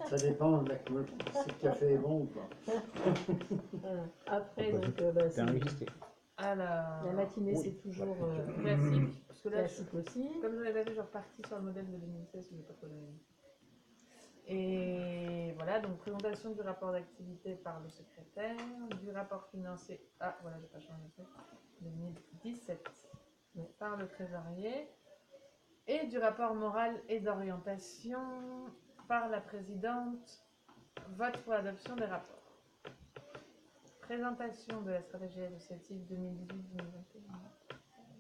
Ça dépend de si le café est bon ou pas. Après, Bah, donc, C'est enregistré. À la la matinée, Oui. c'est toujours classique. Parce que là, classique aussi. comme je l'avais vu, je suis repartie sur le modèle de 2016, je n'ai pas trop donné. Et voilà, donc présentation du rapport d'activité par le secrétaire, du rapport financier, voilà, j'ai pas changé, 2017, par le trésorier, et du rapport moral et d'orientation par la présidente, vote pour l'adoption des rapports. Présentation de la stratégie associative 2018-2021.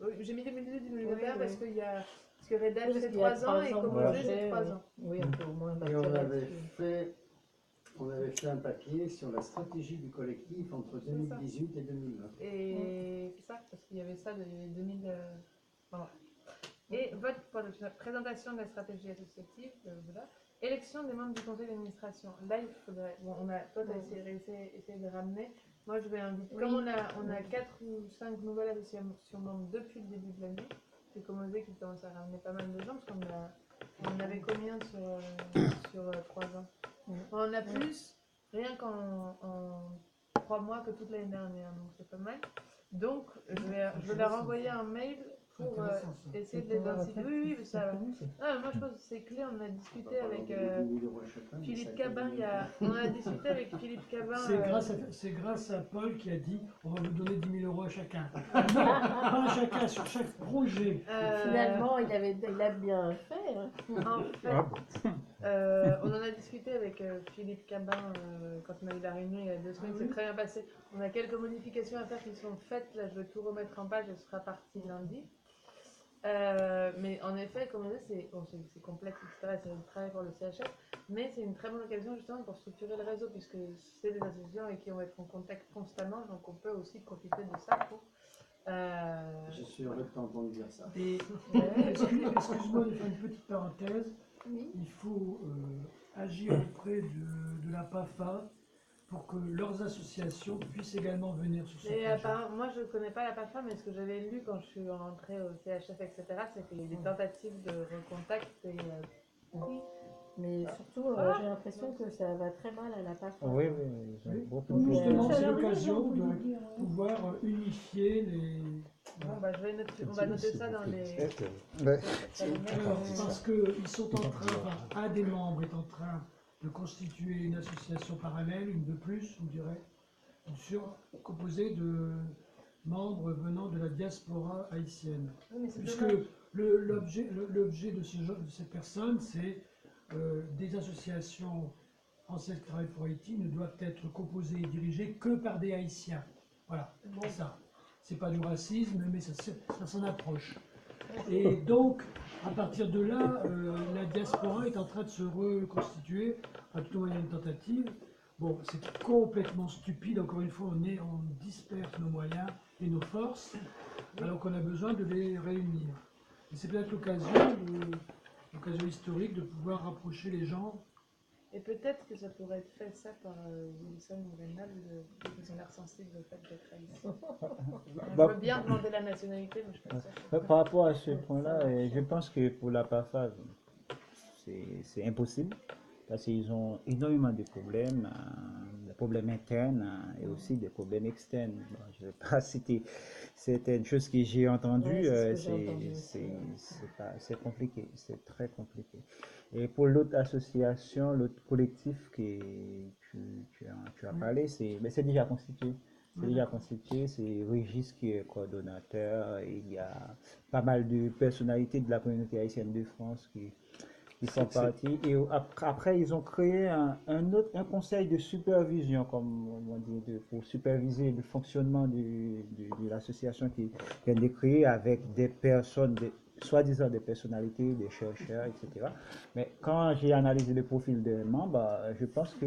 Oui, j'ai mis 2018-2021 parce que Redal c'est 3 ans et Comosé c'est 3 ans. Oui, on peut au moins Et on avait fait un papier sur la stratégie du collectif entre 2018 et 2020. Et c'est ça, parce qu'il y avait ça de 2000. Voilà. Et vote pour la présentation de la stratégie associative, voilà. Élection des membres du conseil d'administration. Là, il faudrait. Bon, toi, tu as essayé de ramener. Moi, je vais inviter. Comme on a 4 ou 5 nouvelles associations membres depuis le début de l'année, c'est Comosé qui commence à ramener pas mal de gens, parce qu'on on avait combien sur 3 ans? On en a plus, rien qu'en 3 mois que toute l'année dernière, donc c'est pas mal. Donc, je vais leur envoyer un mail pour essayer de les inciter. Oui, mais ça va. Moi, je pense que c'est clé. On a discuté avec Philippe Cabin. On a discuté avec Philippe Cabin. C'est grâce à Paul qui a dit on va vous donner 10 000 € à chacun. Non, pas à chacun, sur chaque projet. Finalement, il a bien fait. Hein. En fait, on en a discuté avec Philippe Cabin quand on a eu la réunion il y a 2 semaines. C'est très bien passé. On a quelques modifications à faire qui sont faites. Là, je vais tout remettre en page. Elle sera partie lundi. Mais en effet, comme on dit, c'est complexe, etc. C'est un travail pour le CHF, mais c'est une très bonne occasion justement pour structurer le réseau, puisque c'est des associations avec qui on va être en contact constamment, donc on peut aussi profiter de ça pour. Je suis heureux de t'entendre dire ça. Et excuse-moi de faire une petite parenthèse. Oui. Il faut agir auprès de la PAFA pour que leurs associations puissent également venir sur ce projet. Moi, je ne connais pas la PAFA, mais ce que j'avais lu quand je suis rentrée au CHF, etc., c'est qu'il y a des tentatives de recontact. Oui. Mais surtout, j'ai l'impression que ça va très mal à la PAFA. Oui, ils ont beaucoup Donc de justement, c'est Alors, l'occasion de pouvoir unifier les... Bon, on va noter ça dans les. Parce qu'ils sont en train, un des membres est en train de constituer une association parallèle, une de plus, on dirait, composée de membres venant de la diaspora haïtienne. Oui, Puisque l'objet de ces personnes, c'est des associations françaises qui travaillent pour Haïti ne doivent être composées et dirigées que par des Haïtiens. Voilà, c'est ça. C'est pas du racisme, mais ça s'en approche. Et donc, à partir de là, la diaspora est en train de se reconstituer, à tout moyen de tentative. Bon, c'est complètement stupide, encore une fois, on disperse nos moyens et nos forces, alors qu'on a besoin de les réunir. Et c'est peut-être l'occasion historique de pouvoir rapprocher les gens. Et peut-être que ça pourrait être fait ça par Wilson ou Reynald, ils ont l'air sensibles au fait d'être haïtiens. Je veux bien demander la nationalité, mais je suis pas sûre. Par rapport à ce point-là, je pense que pour la PAFA, c'est impossible, parce qu'ils ont énormément de problèmes, des problèmes internes et aussi des problèmes externes. Bon, je ne vais pas citer certaines choses que j'ai entendues, c'est compliqué, c'est très compliqué. Et pour l'autre association, l'autre collectif que tu as parlé, c'est déjà constitué. C'est déjà constitué, c'est Régis qui est coordonnateur, et il y a pas mal de personnalités de la communauté haïtienne de France qui font partie. Et après, ils ont créé un conseil de supervision, comme on dit, pour superviser le fonctionnement de l'association qui vient de créer avec des personnes, soi-disant des personnalités, des chercheurs, etc. Mais quand j'ai analysé le profil des membres, je pense que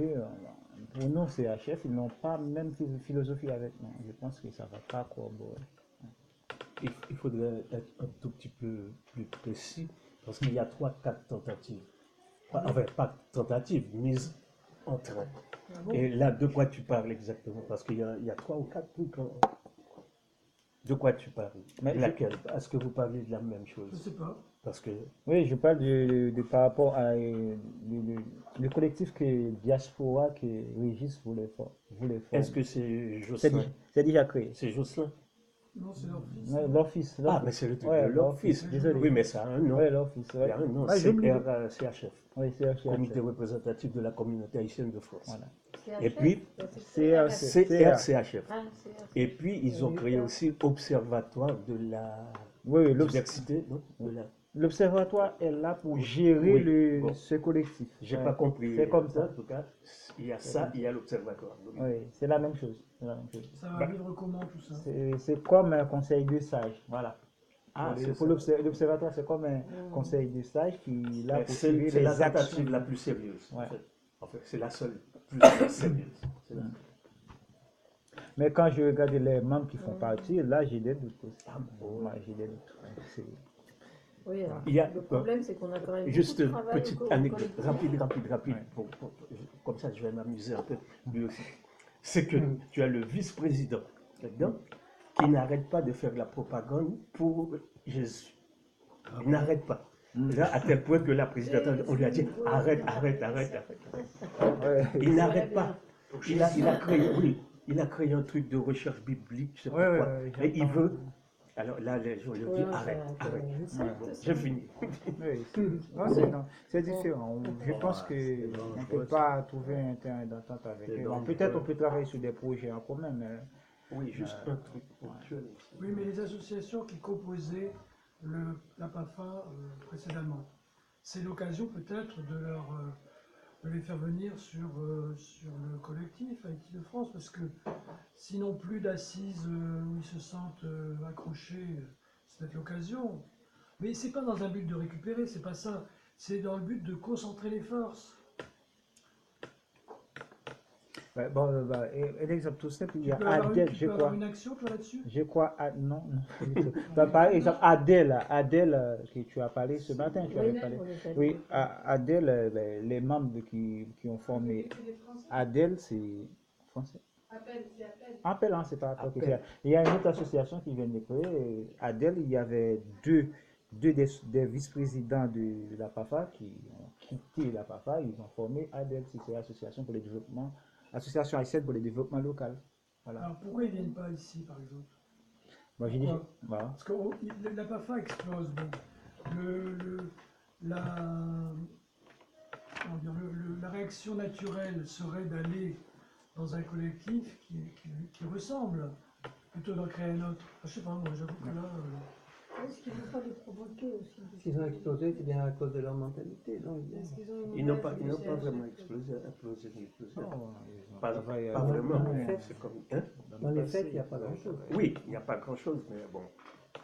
pour nous, CHF, ils n'ont pas même philosophie avec nous. Je pense que ça ne va pas corroborer. Il faudrait être un tout petit peu plus précis, parce qu'il y a 3-4 tentatives. Enfin, pas tentatives, mises en train. Et là, de quoi tu parles exactement? Parce qu'il y a 3 ou 4 trucs. De quoi tu parles? Mais laquelle? Est-ce que vous parlez de la même chose? Je ne sais pas. Parce que Oui, je parle par rapport à le collectif que Diaspora que Régis voulait est-ce former. que c'est C'est Jocelyn? déjà, c'est déjà créé. C'est Jocelyn? Non, c'est leur fils. Ouais, non. leur fils. Ah, mais c'est le truc Ouais, de leur fils. Désolé. Oui, mais ça a un nom. Ouais, leur fils. Il Ouais. y a un nom, Ouais, j'oublie. CRCHF, Oui, c'est HF. Comité représentatif de la communauté haïtienne de France. Voilà. CHF, Et puis, CRC. CRCHF. Ah, CHF. Et puis, ils ont créé aussi Observatoire de la Oui, diversité, non? l'observatoire est là pour gérer Oui, bon. ce collectif. J'ai Ouais. pas compris. C'est comme ça. En tout cas, il y a ça, il y a l'Observatoire. Oui, c'est la même chose. C'est la même chose. Ça va vivre comment tout ça? C'est comme un conseil de sage. Voilà. Ah, c'est Pour ça. l'observatoire, c'est comme un conseil de sage qui est là pour C'est suivre la les actions. tentative la plus sérieuse. Ouais. En fait, c'est la seule plus sérieuse. C'est la- Mais quand je regarde les membres qui font partie, là, j'ai des doutes aussi. Ah, bon. Ouais, j'ai des doutes. C'est- Oui, alors, Il y a- le problème, c'est qu'on a quand même Juste beaucoup de une travail petite au anecdote, collectif. rapide. Ouais. Comme ça, je vais m'amuser un peu lui aussi. C'est que tu as le vice-président là-dedans qui n'arrête pas de faire de la propagande pour Jésus. Il n'arrête pas. Là, à tel point que la présidente, on lui a dit arrête. Ouais. Il n'arrête pas. Il a créé un truc de recherche biblique, je sais pas Ouais, quoi. ouais, Mais il j'entends. veut. Alors là, les gens lui ont dit Ouais, arrête. une secte, Bon, ça. j'ai fini. Oui, non, c'est différent. Je pense qu'on ne peut pas trouver un terrain d'entente avec C'est eux. Bon, dangereux. peut-être on peut travailler sur des projets en commun, mais Oui, juste un truc ponctuel. Oui, mais les associations qui composaient la PAFA précédemment, c'est l'occasion peut-être de les faire venir sur le collectif Haïti de France, parce que sinon plus d'assises où ils se sentent accrochés, c'est peut-être l'occasion. Mais c'est pas dans un but de récupérer, c'est pas ça. C'est dans le but de concentrer les forces. ouais, bon, un exemple tout simple, il y Tu a peux avoir Adèle, tu peux avoir une action toi là-dessus? je crois, non, pas du tout. Bah, par exemple, Adèle, que tu as parlé ce matin, tu avais Oui, parlé. on les a Oui, dit. Adèle, les membres qui ont formé Adèle, c'est français. Appel, hein, c'est pas Appel. Appel. Il y a une autre association qui vient de créer. Adèle, il y avait deux des vice-présidents de la PAFA qui ont quitté la PAFA. Ils ont formé Adèle, c'est l'association pour le développement, association haïtienne pour le développement local. Voilà. Alors pourquoi ils viennent pas ici par exemple? Moi, j'ai dit, Pourquoi? voilà. Parce que la PAFA explose. Bon. Comment dire, la réaction naturelle serait d'aller dans un collectif qui ressemble, plutôt d'en créer un autre. Je sais pas, moi j'avoue que là. Est-ce qu'il ne faut pas les provoquer aussi? S'ils ont explosé, c'est bien à cause de leur mentalité. Donc, Est-ce qu'ils ont une Ils n'ont image pas du CHF? vraiment explosé. Non, ils ont Pas travaillé pas avec- vraiment. dans les faits. C'est comme, hein? dans les faits, il n'y a pas grand-chose. Oui, il n'y a pas grand-chose, mais bon,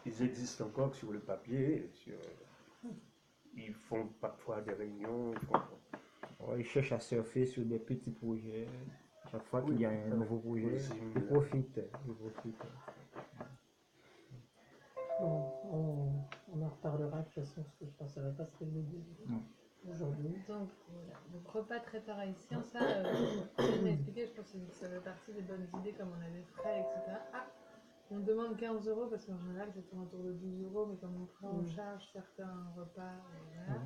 ils existent encore sur le papier. Ils font parfois des réunions. Ouais, ils cherchent à surfer sur des petits projets. Chaque fois qu'il y a un nouveau projet, Aussi, ils profitent. Bon, on en reparlera de toute façon, parce que je pense que ça ne va pas se régler aujourd'hui. Donc, voilà. Donc, repas traiteur haïtien, ça, je m'ai expliqué, je pense que ça fait partie des bonnes idées comme on a des frais, etc. Ah, on demande 15 € parce qu'en général, ça tourne autour de 12 €, mais comme on prend en charge certains repas, voilà.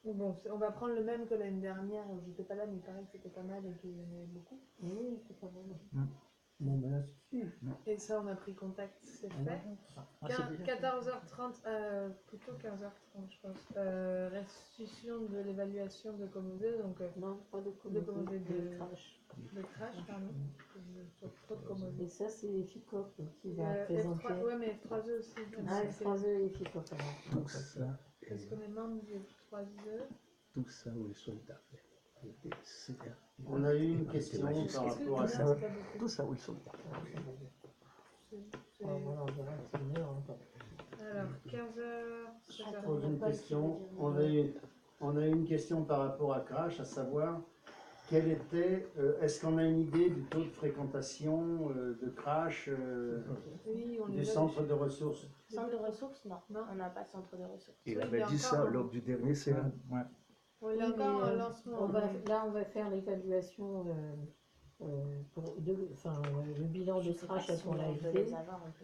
Bon, on va prendre le même que l'année dernière, j'étais pas là, mais il paraît que c'était pas mal et qu'il y en avait beaucoup. Oui, c'est pas mal. Bon, ben là, c'est suffit. Et ça, on a pris contact, c'est fait. Ah, c'est bien. 14h30, plutôt 15h30, je pense. Restitution de l'évaluation de Comosé, donc Non, pas de de communauté, communauté de de- crash. de crash, pardon. Sur trop de Comosé. Et ça, c'est FICOP qui va présenter. F3, ouais, mais F3E aussi. Ah, C'est- F3E et FICOP. alors. Tout ça, Est-ce qu'on est membre du F3E? tout ça, où ils sont d'affaires. On a eu une question par Est-ce que rapport à c'est ça. pas beaucoup? Tout ça, où ils sont d'affaires. C'est- Ah, voilà, on verra, c'est une heure encore. Alors, 15h, Je pose une question. On a eu une question par rapport à Crash, à savoir quel était, est-ce qu'on a une idée du taux de fréquentation de Crash, oui, on du les a centre de ressources? Centre de ressources, non. Non. On n'a pas de centre de ressources. Il Oui, avait mais dit ça encore, lors du dernier CA. Ouais. On est Oui, encore mais, en lancement. Là, on va faire l'évaluation le bilan de Scratch elles qu'on l'a été.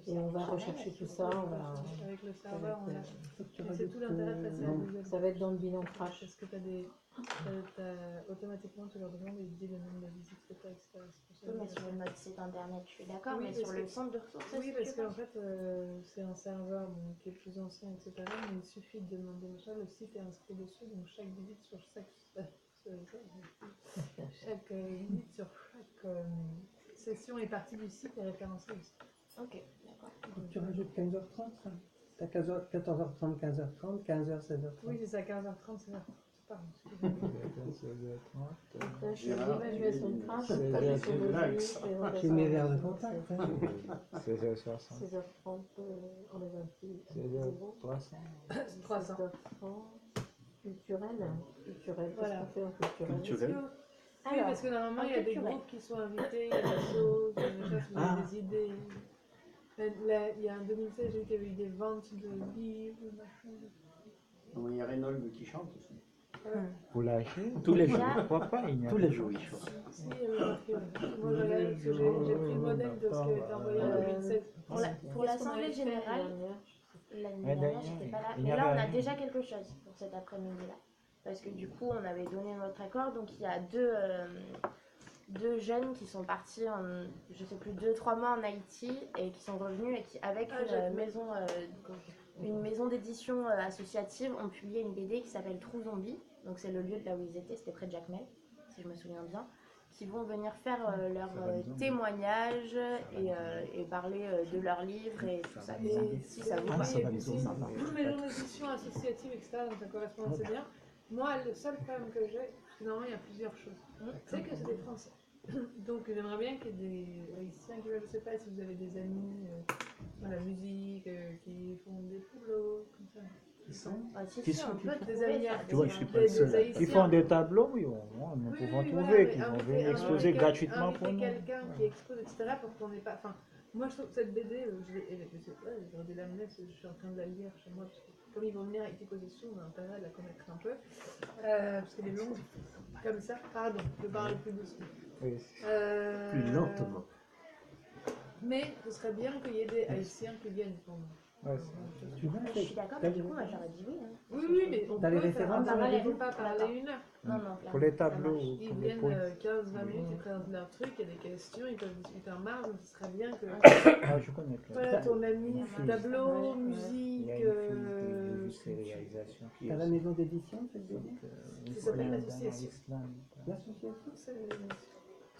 Et on va rechercher tout ça, on va. Avec le Ça serveur, va on a. être, faut que tu Et c'est rajoutes, tout l'intérêt de passer à la deuxième. ça va être dans le bilan Crash. Parce que automatiquement, tu leur demandes et ils te disent le nombre de visites que tu as, etc. C'est Oui, pour mais ça que- sur notre site internet, je suis d'accord, Oui, mais parce sur que- le centre de ressources, Oui, est-ce parce que tu qu'en fait, c'est un serveur bon, qui est plus ancien, etc. Mais il suffit de demander ça, le site est inscrit dessus, donc chaque visite sur chaque visite sur chaque session est partie du site et référencée aussi. Ok, d'accord. Donc tu rajoutes 15h30, ça. T'as 14h30, 15h30, 15h, 16h30. Oui, c'est ça, 15h30, c'est ça. Pardon, excusez-moi. Là, je fais Gérard, l'évaluation de Crash, c'est la bien, gestion c'est de relax. revenus, présentation J'ai mes de verres de ressources, contact. 16h60. 16h30, on est 28. 16h300. 300. 17h30. Culturel. Culturel. Voilà. Qu'est-ce qu'on fait en culturel? Culturel. Oui, parce que normalement, il y a des culturel. groupes qui sont invités, il y a des choses, il y a des choses, vous avez des idées. Là, il y a en 2016, j'ai vu qu'il y avait eu des ventes de livres, machin. Donc, il y a Reynolds qui chante aussi. Poulager. Tous les jours. Pourquoi pas? Il n'y a Tous les jours, il chante. Si, il y avait marqué, ouais. Moi, j'ai regardé parce que j'ai pris le modèle de ce qui avait été envoyé en 2016. Pour Qu'est-ce qu'on l'Assemblée avait fait générale, l'année dernière, j'étais pas là. il y Mais avait là, on un- a déjà quelque chose pour cet après-midi-là. Parce que du coup, on avait donné notre accord. Donc, il y a deux jeunes qui sont partis en, je sais plus, 2-3 mois en Haïti et qui sont revenus et qui, avec une maison d'édition associative, ont publié une BD qui s'appelle Trou Zombie. Donc, c'est le lieu de là où ils étaient, c'était près de Jacmel, si je me souviens bien. Qui vont venir faire leur témoignage et parler de leurs livres et tout ça. Et Si ça vous Ah, va. ça va, ils ont ça va. Mais l'édition associative, etc., donc ça correspond assez bien. Moi, le seul problème que j'ai, parce que normalement, il y a plusieurs choses, c'est que c'est des Français. Donc, j'aimerais bien qu'il y ait des Haïtiens qui, je ne sais pas si vous avez des amis dans la musique, qui font des tableaux, comme ça. Qui sont Ah, si, Qui si, sont on qui peut Des trouver amis ça. Tu vois, je suis pas Des le seul. Haïtiens. Qui font des tableaux, oui, nous Oui, pouvons oui, trouver, voilà, qui mais vont inviter- venir exposer inviter gratuitement pour nous. quelqu'un qui expose, etc., pour qu'on n'ait pas. Enfin, moi, je trouve que cette BD, je sais pas, j'aurais dû l'amener parce que je suis en train de la lire chez moi. Parce que comme ils vont venir avec Possession, on a intérêt à la connaître un peu. Parce qu'elle est longue, comme ça. Pardon, je parle plus doucement. Oui. Plus lentement. Mais ce serait bien qu'il y ait des Haïtiens qui viennent pour nous. Ouais, Tu vois, Je suis d'accord, mais du coup, moi, j'aurais dit oui. Hein. Oui, oui, mais on T'as les peut faire références, un parallèle, David pas parler une heure. Non, non, Pour les ça tableaux, marche. Ils pour les viennent pôles. 15-20 minutes, ils présentent leur truc, il y a des questions, ils peuvent discuter en marge, donc ce serait bien que. Ah, je connais. Voilà, ton ami, Ouais. tableau, Ouais. Il musique. y a une fille qui vu ses réalisations qui T'as la maison d'édition, cette BD? Ça s'appelle l'association. L'association?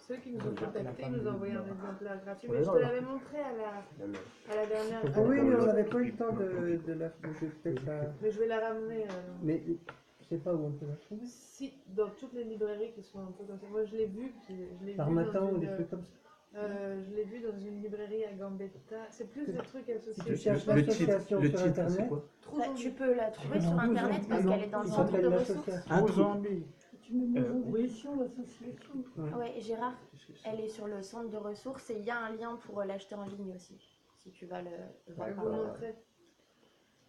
Ceux qui nous ont contactés nous ont envoyé un exemplaire gratuit. Ouais, Mais je te non, l'avais montré à la dernière. Ah oui, mais on n'avait pas eu le temps de la. Peut-être la. Mais je vais la ramener. Mais je sais pas où on peut la trouver. Si, dans toutes les librairies qui sont un peu comme ça. Moi, je l'ai vu. Je l'ai Par vu matin dans ou une- des trucs comme ça. Je l'ai vu dans une librairie à Gambetta. C'est plus des trucs Si associés. tu cherches Le titre, l'association le sur titre, c'est Internet, quoi? Trop Bah, zombie. tu peux la trouver sur Non, Internet non, parce non, qu'elle est dans le il centre s'appelle de ressources. l'association. Ah, Aux trop. zombies. Oui. l'association. Ouais, Gérard, elle est sur le centre de ressources et il y a un lien pour l'acheter en ligne aussi. Si tu vas le Je voir vais par vous là. montrer.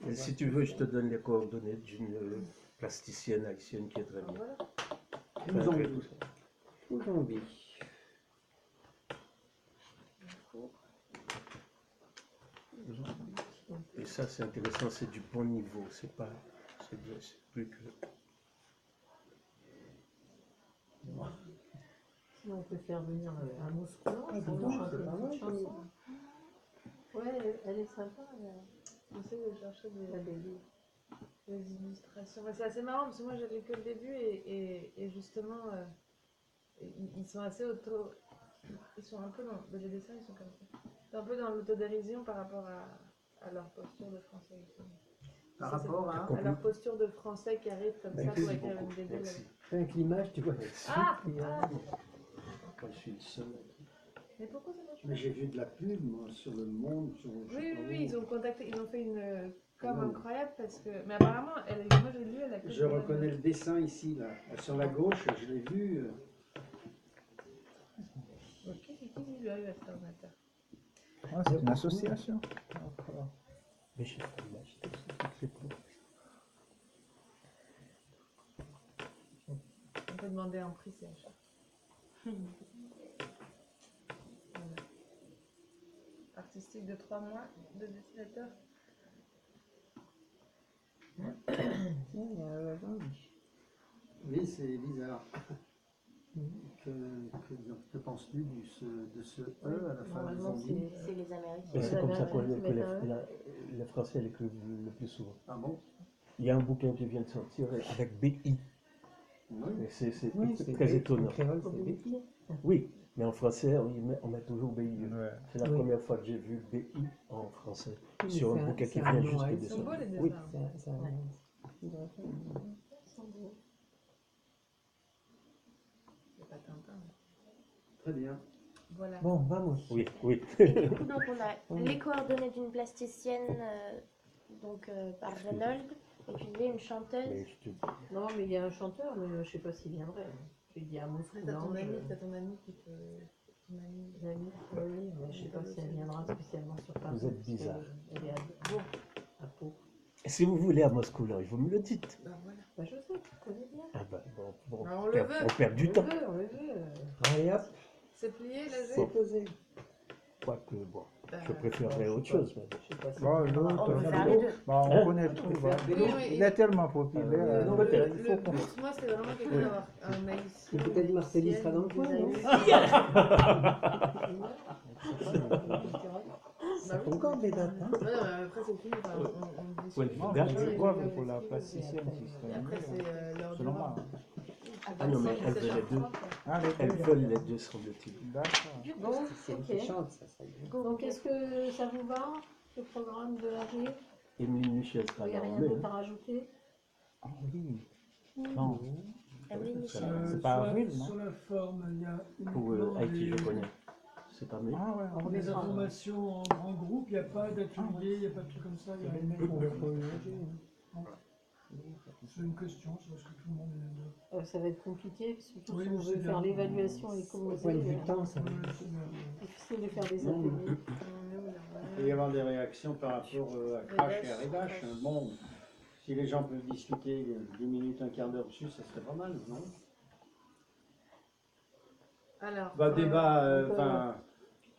Et si tu veux, je te donne les coordonnées d'une plasticienne haïtienne qui est très bien. Voilà. Nous Malgré zombies. tout ça. Tout zombie. Et ça, c'est intéressant, c'est du bon niveau. C'est pas. C'est plus que. Sinon, on peut faire venir un Mousse Collant, Ah, pour dis nous donc, chanter c'est pas une mal, petite comme chanson. Ouais, elle est sympa, J'essaie de chercher la BD. des illustrations. Mais c'est assez marrant parce que moi, j'avais que le début et justement, ils sont assez auto. Ils sont un peu dans. Les dessins, ils sont comme ça. C'est un peu dans l'autodérision par rapport à leur posture de français. Par Ça, c'est rapport à. à leur posture de français qui arrive comme ça pour écrire une BD. Merci. Avec l'image, tu vois. Ah, Et, Quand je suis le seul. mais pourquoi ça marche pas? Mais j'ai vu de la pub, moi, sur le monde, sur. je sais Oui, pas oui, oui, où. ils ont contacté, ils ont fait une com Non. incroyable parce que. Mais apparemment, moi j'ai lu, elle a que Je reconnais le dessin ici, là. Sur la gauche, je l'ai vu. Ok, qui lui a eu à cet ordinateur? Ah, c'est une association. D'accord. Mais je sais pas, c'est tout. On peut demander un prix, c'est cher. artistique de 3 mois de dessinateur. Oui, c'est bizarre. Que penses-tu de ce E à la fin de Normalement, zombie? C'est les Américains. Et c'est comme ça que Américains qui mettent un E. les Français l'écrivent le plus souvent. Ah bon? Il y a un bouquin qui vient de sortir avec BI. Oui. Et c'est Oui, c'est très étonnant. créole, c'est béquille. Oui, mais en français, on met toujours BI. Ouais. C'est la Oui. première fois que j'ai vu BI en français Oui, sur c'est un un- bouquin qui c'est un vient nom juste de haïtien. Ils sont beaux sortir. les Oui. dessins. C'est un- Il devrait faire C'est pas Tintin. Très bien. Voilà. Bon, vamos. Oui, oui. Et du coup, donc, on a les coordonnées d'une plasticienne par Reynolds, et puis il y a une chanteuse. Mais je te dis, Non, mais il y a un chanteur, mais je sais pas s'il viendrait. J'ai dit à Moscou, T'as ton ami qui peut. Ton ami. oui, mais je sais pas si elle viendra spécialement sur Paris. Vous êtes parce que bizarre. Elle est à Pau. si vous voulez à Moscou, là, vous me le dites. Bah voilà. Bah, je sais, tu connais bien. Ah bah, bon, Bah, on le veut. on perd du temps. On le veut. Allez hop, C'est plié, la c'est G posé. Quoique, bon, Bah, je préférerais autre chose. Mais... Je sais pas si. Bon, l'autre, On peut faire les deux. bon, on Hein? connaît tout. Bah. Oui, oui. Il est tellement populaire. Euh, non, Le, peut-être, le il faut qu'on- but, moi, c'est vraiment quelqu'un d'avoir un haïtien. Mais peut-être une Marcelli haïtienne, sera dans le des coin, non Bah oui. Encore des dates, hein. Ouais, mais après, c'est fini. Enfin, on discute. Ouais, Non, Date, mais Et je puis, vois le que pour la festival, plasticienne, ce et serait après, c'est mieux. l'heure du Selon vin. moi. Ah non, mais elles veulent les deux. Ah, les Elles deux. veulent les deux, semble-t-il. D'accord. Bon, C'est une ok. qui chante, ça serait bien. Donc, est-ce que ça vous va, le programme de l'AG? Émilie Michel Vous sera n'avez là rien en mai. d'autre à rajouter? Ah oui. Non. Amélie Michel. C'est pas sur, avril, la, non? sur la forme, il y a Pour uniquement Haïti, je des, connais. C'est pas mai. Ah ouais, on des est informations en grand groupe, il n'y a pas d'atelier, il n'y a pas de trucs comme ça. il y a- C'est une question, c'est parce que tout le monde est... Ça va être compliqué, surtout Oui, si on c'est veut bien. faire l'évaluation et Au comment point de vue temps, ça va. c'est difficile de faire des Non. ateliers. On est où, là Il peut y avoir des réactions par rapport à Crash et à Redash. Bon, si les gens peuvent discuter 10 minutes, un quart d'heure dessus, ça serait pas mal, non? Alors, Bah, débat, donc, enfin,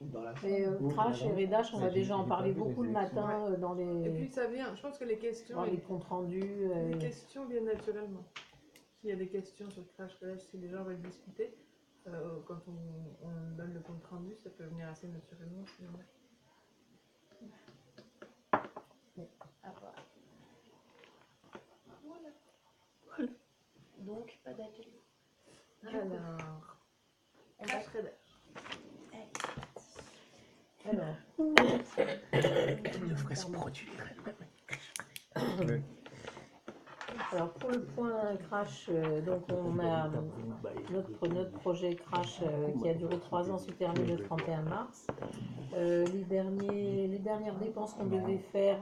Dans la Mais Crash et Redash, on va Mais déjà en j'ai parler pas vu beaucoup les le matin dans et puis les, ça vient, je pense que les questions, dans les comptes rendus. les questions viennent naturellement. S'il y a des questions sur Crash Collège, si les gens veulent discuter, quand on donne le compte rendu, ça peut venir assez naturellement. Sinon, À voir. Voilà. Donc, pas d'atelier. alors, On va... Crash Redash. Alors, Elle devrait se produire. alors, pour le point Crash, donc on a notre projet Crash qui a duré 3 ans se termine le 31 mars. Les dernières dépenses qu'on devait faire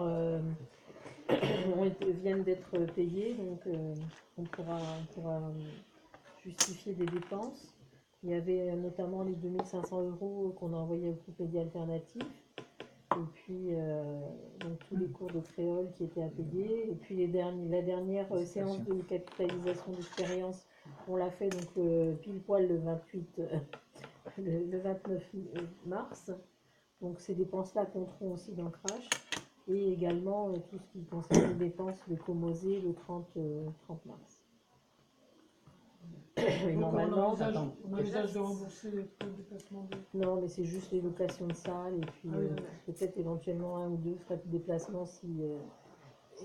viennent d'être payées, donc on pourra justifier des dépenses. Il y avait notamment les 2500 € qu'on a envoyés au groupe Média Alternatif. Et puis donc tous les cours de créole qui étaient à payer. Et puis la dernière séance de capitalisation d'expérience, on l'a fait donc pile poil le 28, le 29 mars. Donc ces dépenses-là compteront aussi dans Crash. Et également tout ce qui concerne les dépenses de Comosé le 30 mars. Et Donc, normalement, on envisage de rembourser les frais de déplacement de... non, mais c'est juste les locations de salles et puis Ah oui, peut-être éventuellement 1 ou 2 frais de déplacement s'il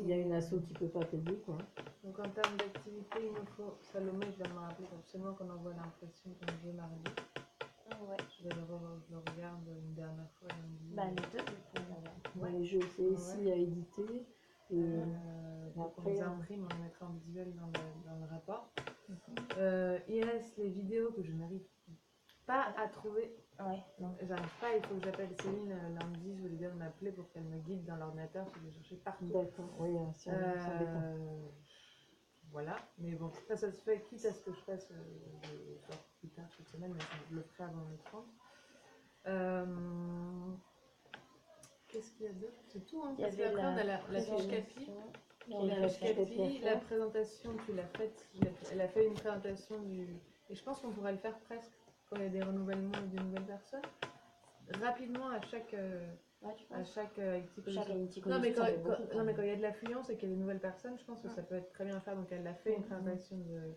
y a une asso qui ne peut pas payer, quoi. Donc en termes d'activité, il nous faut, Salomé, je viens de me rappeler absolument qu'on envoie l'impression qu'on veut mardi. Ouais. Je le regarde une dernière fois. et on me dit, Bah, les deux, du coup. Les jeux, c'est ici à éditer. Et donc on après, les imprime, on les mettra en visuel dans le rapport. Il reste les vidéos que je n'arrive pas à trouver. Ouais, non. J'arrive pas, il faut que j'appelle Céline lundi, je vais lui dire de m'appeler pour qu'elle me guide dans l'ordinateur, je vais les chercher partout. d'accord, oui, si on dépend. Voilà, mais bon, ça se fait, quitte à ce que je fasse plus tard cette semaine, mais je le ferai avant le 30. Qu'est-ce qu'il y a d'autre? C'est tout, hein, Il y parce avait qu'après on a la fiche présentation. Capi. On a La fiche la Capi, fiche la Capi. présentation, tu l'as faite, elle a fait une présentation du... Et je pense qu'on pourrait le faire presque quand il y a des renouvellements ou des nouvelles personnes. Rapidement, à chaque Ouais, tu à penses chaque IT Chaque IT Non, mais collectif, ça fait beaucoup, non, mais quand quand il y a de l'affluence et qu'il y a des nouvelles personnes, je pense que ça peut être très bien à faire. Donc, elle a fait une présentation de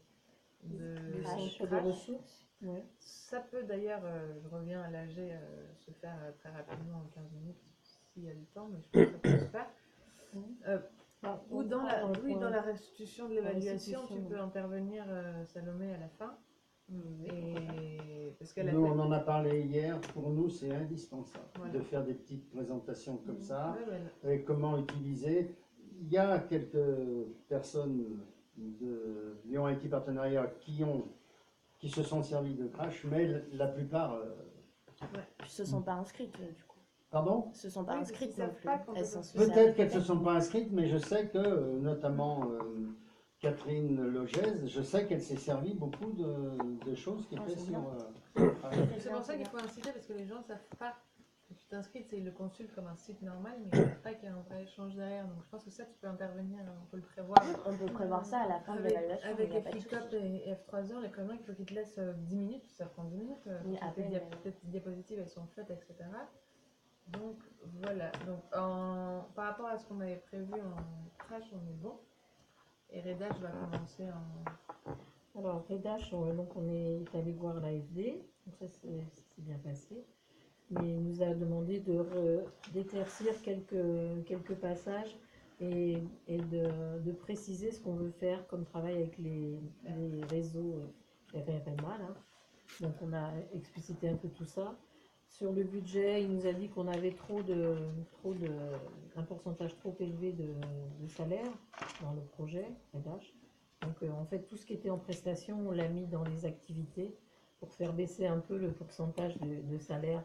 Le Crash. centre de ressources. Ouais. Ça peut d'ailleurs, je reviens à l'AG, se faire très rapidement en 15 minutes s'il y a du temps, mais je pense que ça peut se faire. Ah, Ou on dans prend la, le oui, point- dans la restitution de l'évaluation, tu restitution, peux intervenir, Salomé, à la fin. Et parce qu'elle a Nous, fait. on en a parlé hier. Pour nous, c'est indispensable Voilà. de faire des petites présentations comme ça. Ouais, ouais. Et comment utiliser. Il y a quelques personnes de Lyon IT Partenariat qui se sont servis de Crash, mais la plupart. Elles se sont pas inscrites, du coup. Pardon? Elles se sont pas Oui, inscrites parce non qu'ils plus. savent pas qu'on Elles peut sont faire. sous Peut-être qu'elles ne se certificat. sont pas inscrites, mais je sais que, notamment Catherine Logez, je sais qu'elle s'est servie beaucoup de choses qui Ah, étaient c'est sur. bien. C'est pour ça qu'il faut inciter, parce que les gens ne savent pas que tu t'inscris, c'est le consultent comme un site normal, mais ils ne savent pas qu'il y a un vrai échange derrière. Donc je pense que ça, tu peux intervenir, on peut le prévoir. On peut prévoir ça à la fin de l'évaluation. Avec il y a pas de FICOP souci. et F3E, les prévenants, il faut qu'ils te laissent 10 minutes, ça prend 10 minutes. Oui, Toutes à peine, peut-être les diapositives, elles sont faites, etc. Donc voilà. Donc par rapport à ce qu'on avait prévu en crash, on est bon. Et Redash va commencer en. Alors, Redash, donc on est allé voir l'AFD, donc ça s'est bien passé. Mais il nous a demandé d'éclaircir quelques passages et de préciser ce qu'on veut faire comme travail avec les réseaux RRMA. Là. Donc on a explicité un peu tout ça. Sur le budget, il nous a dit qu'on avait un pourcentage trop élevé de salaire dans le projet Redash. Donc en fait, tout ce qui était en prestation, on l'a mis dans les activités pour faire baisser un peu le pourcentage de salaire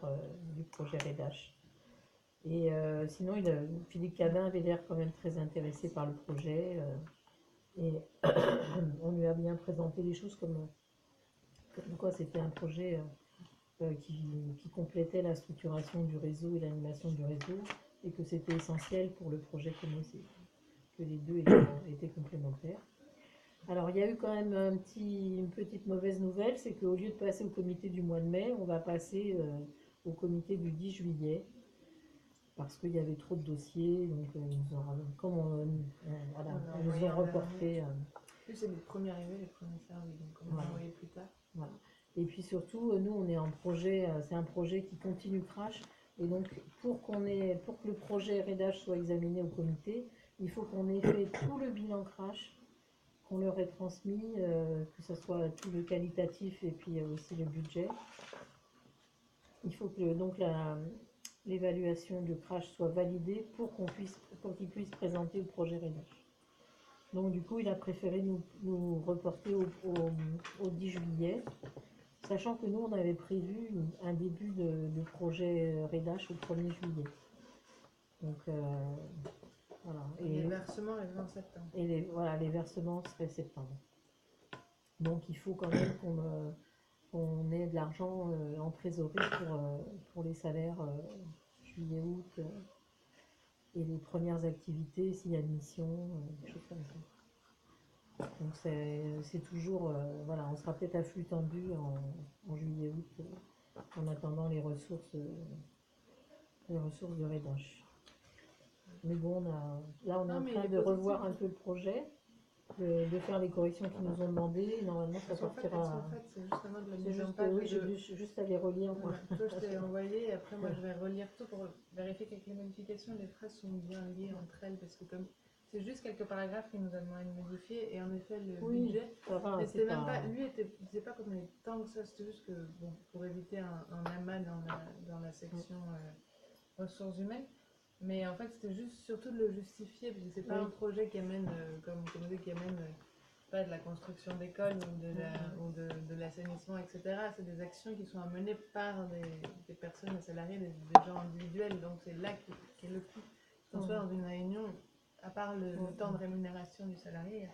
du projet Redash. Et sinon, Philippe Cabin avait l'air quand même très intéressé par le projet. Et on lui a bien présenté les choses comme quoi c'était un projet qui complétait la structuration du réseau et l'animation du réseau, et que c'était essentiel pour le projet Comosé, que les deux étaient complémentaires. Alors, il y a eu quand même une petite mauvaise nouvelle, c'est qu'au lieu de passer au comité du mois de mai, on va passer au comité du 10 juillet, parce qu'il y avait trop de dossiers, donc ils nous ont reporté. Plus c'est les premiers arrivés, les premiers servis, donc on va envoyer plus tard. Voilà. Et puis surtout, nous, on est en projet, c'est un projet qui continue Crash, et donc pour que le projet Redash soit examiné au comité, il faut qu'on ait fait tout le bilan Crash, qu'on leur ait transmis, que ce soit tout le qualitatif et puis aussi le budget. Il faut que donc l'évaluation de Crash soit validée pour qu'ils puissent présenter le projet Redash. Donc du coup, il a préféré nous reporter au 10 juillet, sachant que nous, on avait prévu un début de projet Redash au 1er juillet. Donc voilà. Et les versements arrivent en septembre. Et les versements seraient septembre. Donc il faut quand même qu'on ait de l'argent en trésorerie pour les salaires juillet-août et les premières activités, s'il y a admission, des choses comme ça. Donc c'est toujours, voilà, on sera peut-être à flux tendu en juillet-août en attendant les ressources de Redash. Mais bon, là on est en train de revoir un peu le projet, de faire les corrections qu'ils nous ont demandées. Normalement, ça sortira. En fait, c'est justement de la C'est mise en juste, page. oui, j'ai juste à les relire. Moi. Toi, je t'ai envoyé, et après, moi, je vais relire tout pour vérifier qu'avec les modifications, les phrases sont bien liées entre elles, parce que comme c'est juste quelques paragraphes qu'il nous a demandé de modifier, et en effet, le budget, ça va, c'était même pas, lui, il disait pas qu'on avait tant que ça, c'était juste que, bon, pour éviter un amas dans la section ressources humaines. Mais en fait, c'était juste surtout de le justifier, parce que c'est pas un projet qui amène, comme on dit, qui amène pas de la construction d'écoles ou de l'assainissement, etc. C'est des actions qui sont amenées par des personnes, des salariés, des gens individuels. Donc c'est là qu'est le coût. Qu'on soit dans une réunion, à part le temps de rémunération du salarié,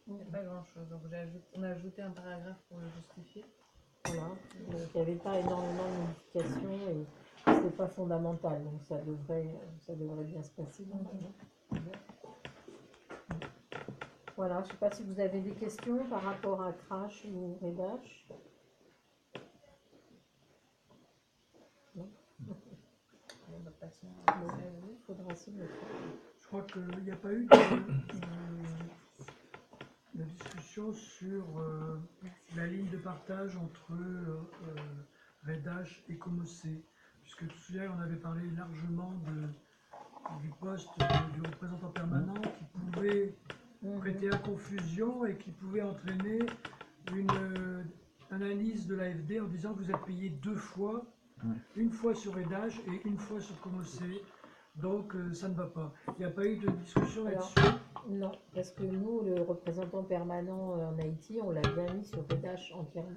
il n'y a pas grand-chose. Donc on a ajouté un paragraphe pour le justifier. Voilà, donc il n'y avait pas énormément de modifications et c'était pas fondamental, donc ça devrait bien se passer. Voilà, je ne sais pas si vous avez des questions par rapport à Crash ou Redash. Non. façon. Il faudra se mettre. Je crois qu'il n'y a pas eu de discussion sur la ligne de partage entre Redash et Comocé, puisque tout à l'heure on avait parlé largement du poste du représentant permanent qui pouvait prêter à confusion et qui pouvait entraîner une analyse de l'AFD en disant que vous êtes payé 2 fois, une fois sur Redash et une fois sur Comocé. Donc ça ne va pas. Il n'y a pas eu de discussion Alors, là-dessus. Non, parce que nous, le représentant permanent en Haïti, on l'a bien mis sur Redash entièrement.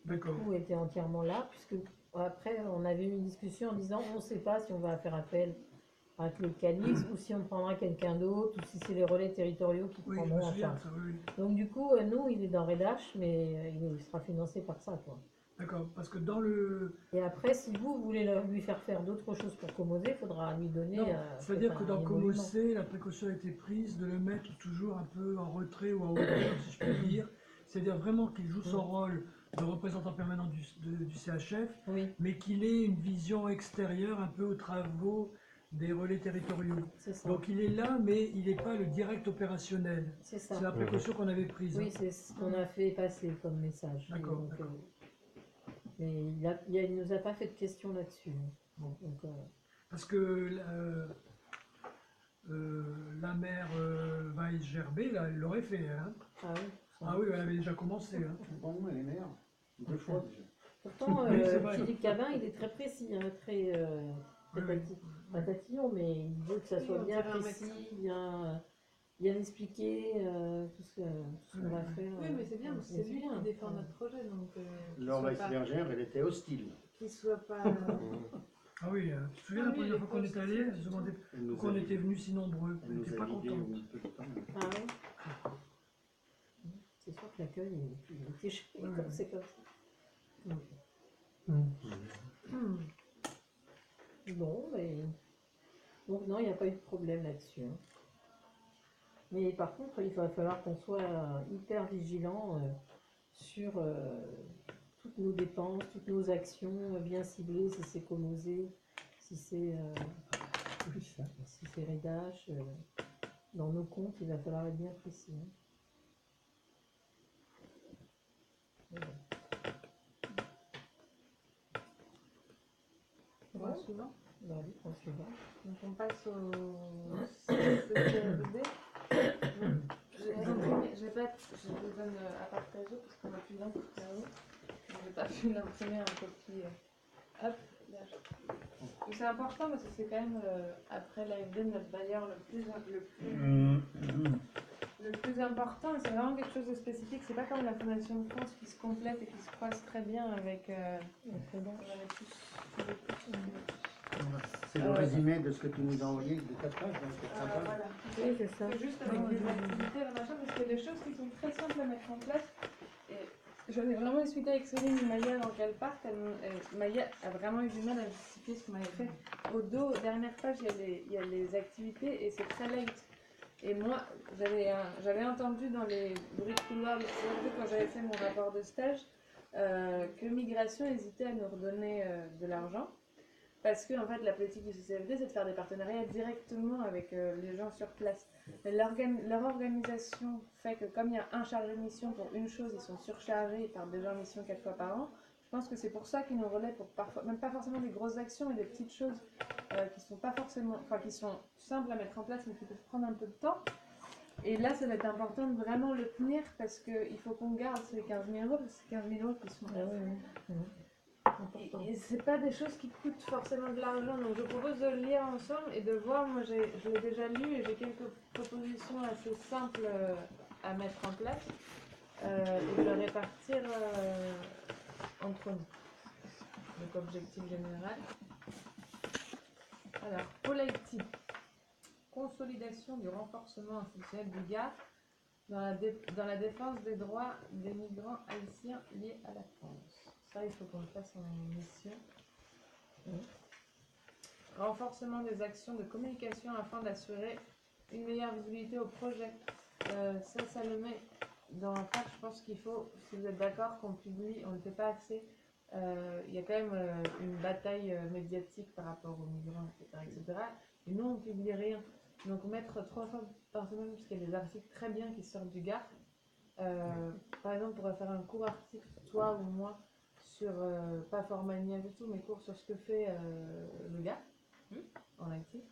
D'accord. Tout était entièrement là, puisque après, on avait eu une discussion en disant on ne sait pas si on va faire appel à Claude Calix ou si on prendra quelqu'un d'autre ou si c'est les relais territoriaux qui Oui, je me prendront en souviens charge. de ça, oui. Donc du coup, nous, il est dans Redash, mais il sera financé par ça, quoi. D'accord, parce que dans le... Et après, si vous voulez lui faire faire d'autres choses pour Comosé, il faudra lui donner... Non, c'est-à-dire que peut-être dans un émolument. Comocé, la précaution a été prise de le mettre toujours un peu en retrait ou en hauteur, si je puis dire. C'est-à-dire vraiment qu'il joue son rôle de représentant permanent du CHF, Oui, mais qu'il ait une vision extérieure un peu aux travaux des relais territoriaux. c'est ça. Donc il est là, mais il n'est pas le direct opérationnel. C'est ça. C'est la précaution qu'on avait prise. Oui, c'est ce qu'on a fait passer comme message. D'accord, Donc, d'accord. mais il nous a pas fait de questions là-dessus. Bon. Donc, Parce que la mère Weiss-Gerbet, là, elle l'aurait fait, elle, hein. ah oui. ça. Ah oui, elle avait déjà commencé. Hein. Bon, elle est mère. 2 fois déjà. Pourtant, Oui, c'est vrai. Philippe Cabin, il est très précis, hein, très Oui, oui. pas tatillon, mais il veut que ça Oui, soit on bien dirait un précis, bien expliqué, tout ce qu'on va faire. Oui, mais c'est bien, parce que c'est lui qui défend notre projet, donc Laure Weiss-Bergère, elle était hostile. qu'il soit pas... Ah oui, tu te souviens Ah la oui, première les fois qu'on est postes, allé, elle se c'est- demandait Elle nous pourquoi on a était venus si nombreux. Elle Elle nous n'était a pas vidé contente. au peu de temps. Ah ouais. C'est sûr que l'accueil, il était chez Oui, oui. c'est comme ça. Bon, mais... Donc non, il n'y a pas eu de problème là-dessus. Hein. Mais par contre, il va falloir qu'on soit hyper vigilant sur toutes nos dépenses, toutes nos actions, bien ciblées, si c'est Comosé, si c'est si c'est Redash. Dans nos comptes, il va falloir être bien précis. Hein. Mais bon. On va suivant. Bah oui, on suivra. Donc on passe au CCLD. Je vais pas, je vous donne à partager parce qu'on a plus d'un pour là-haut. Je n'ai pas pu l'imprimer en copie. Hop, là. Donc c'est important parce que c'est quand même après l'AFD notre bailleur le plus important. Et c'est vraiment quelque chose de spécifique. C'est pas comme la Fondation de France qui se complète et qui se croise très bien avec. C'est le résumé de ce que tu nous as envoyé de 4 pages, donc c'est sympa. Voilà. Oui, c'est ça. C'est juste avec des activités, le machin, parce qu'il y a des choses qui sont très simples à mettre en place. Et j'en ai vraiment discuté avec Céline Maya dans quel parc. Maya a vraiment eu du mal à justifier ce qu'on m'avait fait. Au dos, dernière page, il y a les activités et c'est très light. Et moi, j'avais entendu dans les bruits de couloir quand j'avais fait mon rapport de stage que Migration hésitait à nous redonner de l'argent. Parce que en fait, la politique du CCFD, c'est de faire des partenariats directement avec les gens sur place. Leur organisation fait que comme il y a un chargé de mission pour une chose, ils sont surchargés, ils partent déjà en mission 4 fois par an. Je pense que c'est pour ça qu'ils nous relaient pour parfois, même pas forcément des grosses actions, mais des petites choses qui sont pas forcément, enfin qui sont simples à mettre en place, mais qui peuvent prendre un peu de temps. Et là, ça va être important de vraiment le tenir parce qu'il faut qu'on garde ces 15 000 euros, parce que c'est 15 000 euros qui sont Et c'est pas des choses qui coûtent forcément de l'argent, donc je propose de le lire ensemble et de voir. Moi, je l'ai déjà lu et j'ai quelques propositions assez simples à mettre en place et de le répartir entre nous. Donc, objectif général. Alors, Pôle Haïti. Consolidation du renforcement institutionnel du GAR dans la défense des droits des migrants haïtiens liés à la France. Ça, il faut qu'on le fasse en mission. Renforcement des actions de communication afin d'assurer une meilleure visibilité au projet. Ça le met dans la part, je pense qu'il faut, si vous êtes d'accord, qu'on publie, on ne fait pas assez, il y a quand même une bataille médiatique par rapport aux migrants, etc., etc. Et nous, on ne publie rien. Donc mettre 3 fois par semaine, parce qu'il y a des articles très bien qui sortent du Gard. Par exemple, on pourrait faire un court article, toi ou moi, sur, pas Formania du tout, mais court sur ce que fait le Gard en Haïti.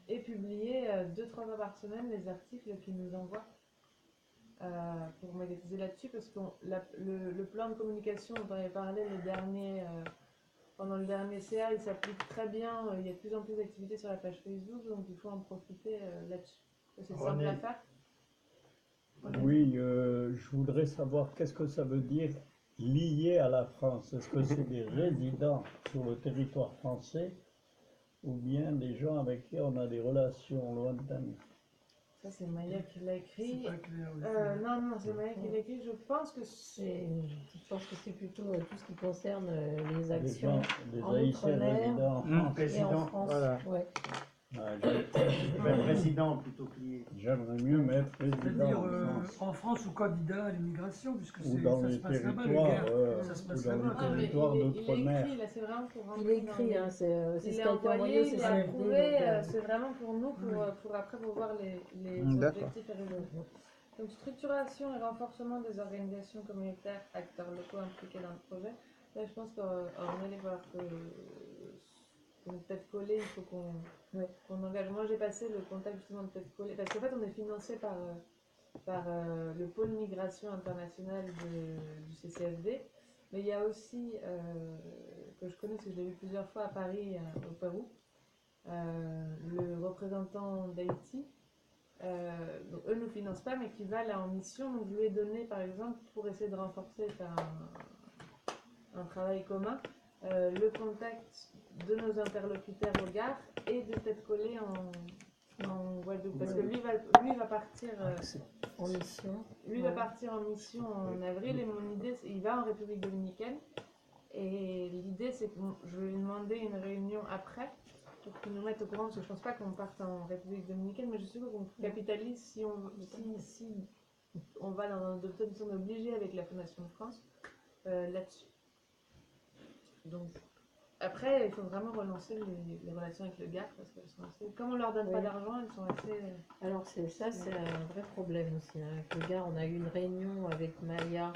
Et publier 2-3 fois par semaine les articles qu'ils nous envoient pour médiatiser là-dessus, parce que le plan de communication dont on avait parlé pendant le dernier CA, il s'applique très bien. Il y a de plus en plus d'activités sur la page Facebook, donc il faut en profiter là-dessus. C'est simple à faire. Oui, je voudrais savoir qu'est-ce que ça veut dire lié à la France. Est-ce que c'est des résidents sur le territoire français ou bien des gens avec qui on a des relations lointaines? Ça, c'est Maya qui l'a écrit. C'est pas clair aussi. Non, c'est Maya qui l'a écrit. Je pense que c'est. Je pense que c'est plutôt tout ce qui concerne les Des actions gens, des en Haïtiens outre-mer. résidents en France. et en Président, France. voilà. Ouais. Ah, même président plutôt que lié. J'aimerais mieux mettre résident C'est-à-dire en France. en France ou candidat à l'immigration, puisque Ou dans ça les se passe là-bas, le territoires, Gard. Ça se passe ou dans les là-bas. Ah, mais territoires il est d'outre-mer. écrit, là, c'est vraiment pour Il rentrer est écrit, dans hein, c'est ce il qui est a été envoyé au envoyé, il est CCFD. approuvé, c'est vraiment pour nous, pour après pouvoir les D'accord. objectifs et résultats. Donc, structuration et renforcement des organisations communautaires, acteurs locaux impliqués dans le projet. Là, je pense qu'on allait voir que une tête collée, il faut qu'on engage. Moi, j'ai passé le contact justement de tête collée, parce qu'en fait, on est financé par le pôle migration internationale du CCFD. Mais il y a aussi, que je connais, parce que je l'ai vu plusieurs fois à Paris, au Pérou, le représentant d'Haïti. Donc eux ne nous financent pas, mais qui va là en mission. Donc je lui ai donné, par exemple, pour essayer de renforcer, faire un travail commun, le contact de nos interlocuteurs au Gard et de tête collée en Guadeloupe. Parce que lui va partir. En mission. Lui va partir en mission en avril et mon idée, il va en République dominicaine. Et l'idée, c'est que je vais lui demander une réunion après pour qu'il nous mette au courant, parce que je pense pas qu'on parte en République dominicaine, mais je suis sûre qu'on capitalise si on va dans un adoption, on est obligé avec la Fondation de France là-dessus. Donc, après, il faut vraiment relancer les relations avec le Gard, parce qu'elles sont assez. Comme on leur donne pas d'argent, elles sont assez. Alors c'est un vrai problème aussi. Hein. Avec le Gard, on a eu une réunion avec Maya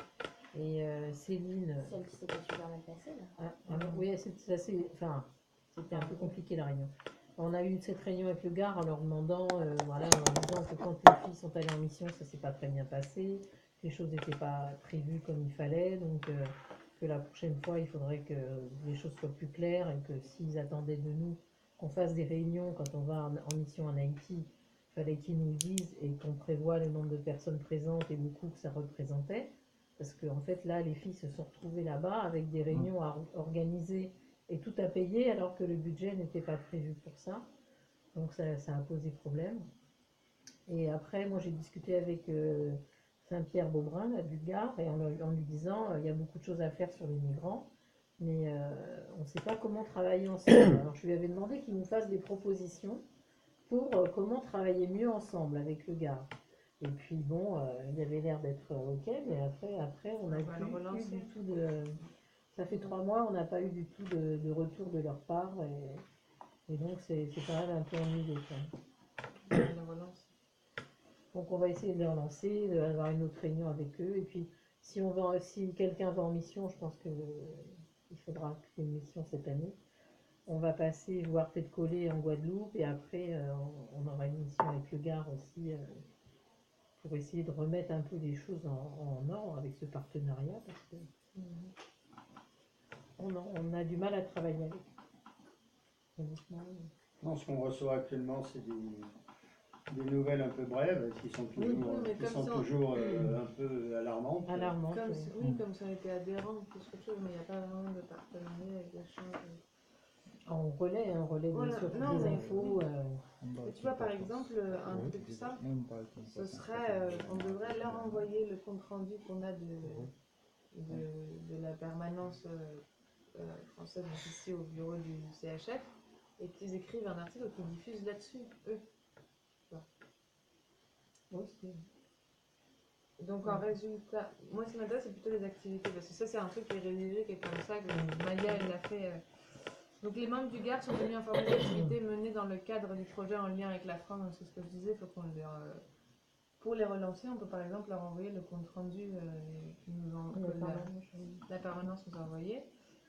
et Céline. Celle qui s'était super mal passée, là. Oui, c'était un peu compliqué la réunion. On a eu cette réunion avec le Gard en leur demandant, voilà, en leur disant que quand les filles sont allées en mission, ça s'est pas très bien passé, que les choses n'étaient pas prévues comme il fallait, donc que la prochaine fois, il faudrait que les choses soient plus claires et que s'ils attendaient de nous qu'on fasse des réunions quand on va en mission en Haïti, il fallait qu'ils nous le disent et qu'on prévoit le nombre de personnes présentes et le coût que ça représentait. Parce qu'en fait, là, les filles se sont retrouvées là-bas avec des réunions à organiser et tout à payer alors que le budget n'était pas prévu pour ça. Donc ça a posé problème. Et après, moi, j'ai discuté avec Saint-Pierre-Beaubrun, là, du Gard, et en lui disant il y a beaucoup de choses à faire sur les migrants, mais on ne sait pas comment travailler ensemble. Alors je lui avais demandé qu'il nous fasse des propositions pour comment travailler mieux ensemble avec le Gard. Et puis bon, il avait l'air d'être ok, mais après on n'a plus du tout de. Ça fait 3 mois, on n'a pas eu du tout de retour de leur part, et donc c'est quand même un peu ennuyeux. Donc on va essayer de les relancer, d'avoir une autre réunion avec eux, et puis si quelqu'un va en mission, je pense qu'il faudra qu'il y ait une mission cette année. On va passer voir peut-être coller en Guadeloupe, et après on aura une mission avec le Gard aussi. Pour essayer de remettre un peu les choses en ordre avec ce partenariat, parce que on a du mal à travailler avec. Non, ce qu'on reçoit actuellement, c'est des nouvelles un peu brèves, qui sont toujours un peu alarmantes. Comme ça a été adhérent, plus qu'autre chose, mais il n'y a pas vraiment de partenariat avec l'échange. On relaie surtout des infos. Et tu vois, par exemple, un truc ça, ce serait, on devrait leur envoyer le compte rendu qu'on a de la permanence française ici au bureau du CHF, et qu'ils écrivent un article qu'ils diffusent là-dessus, eux. Donc en résultat, moi ce qui m'intéresse c'est plutôt les activités, parce que ça c'est un truc qui est rédigé, qui est comme ça, que Maya elle l'a fait. Donc les membres du GAR sont venus informer des activités menées dans le cadre du projet en lien avec la France, donc c'est ce que je disais, il faut qu'on pour les relancer, on peut par exemple leur envoyer le compte rendu que la permanence nous a envoyé.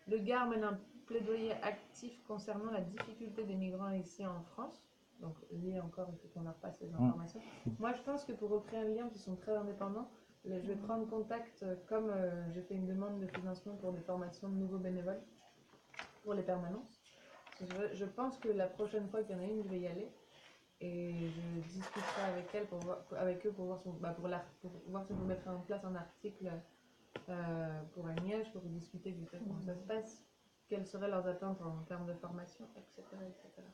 Le GAR mène un plaidoyer actif concernant la difficulté des migrants ici en France. Donc, lié encore, il faut qu'on leur passe les informations. Moi, je pense que pour recréer un lien, qui sont très indépendants, je vais prendre contact, comme j'ai fait une demande de financement pour des formations de nouveaux bénévoles pour les permanences. Je pense que la prochaine fois qu'il y en a une, je vais y aller. Et je discuterai avec eux pour voir si on peut mettre en place un article pour Agnès, pour discuter du fait comment ça se passe, quelles seraient leurs attentes en termes de formation, etc. etc.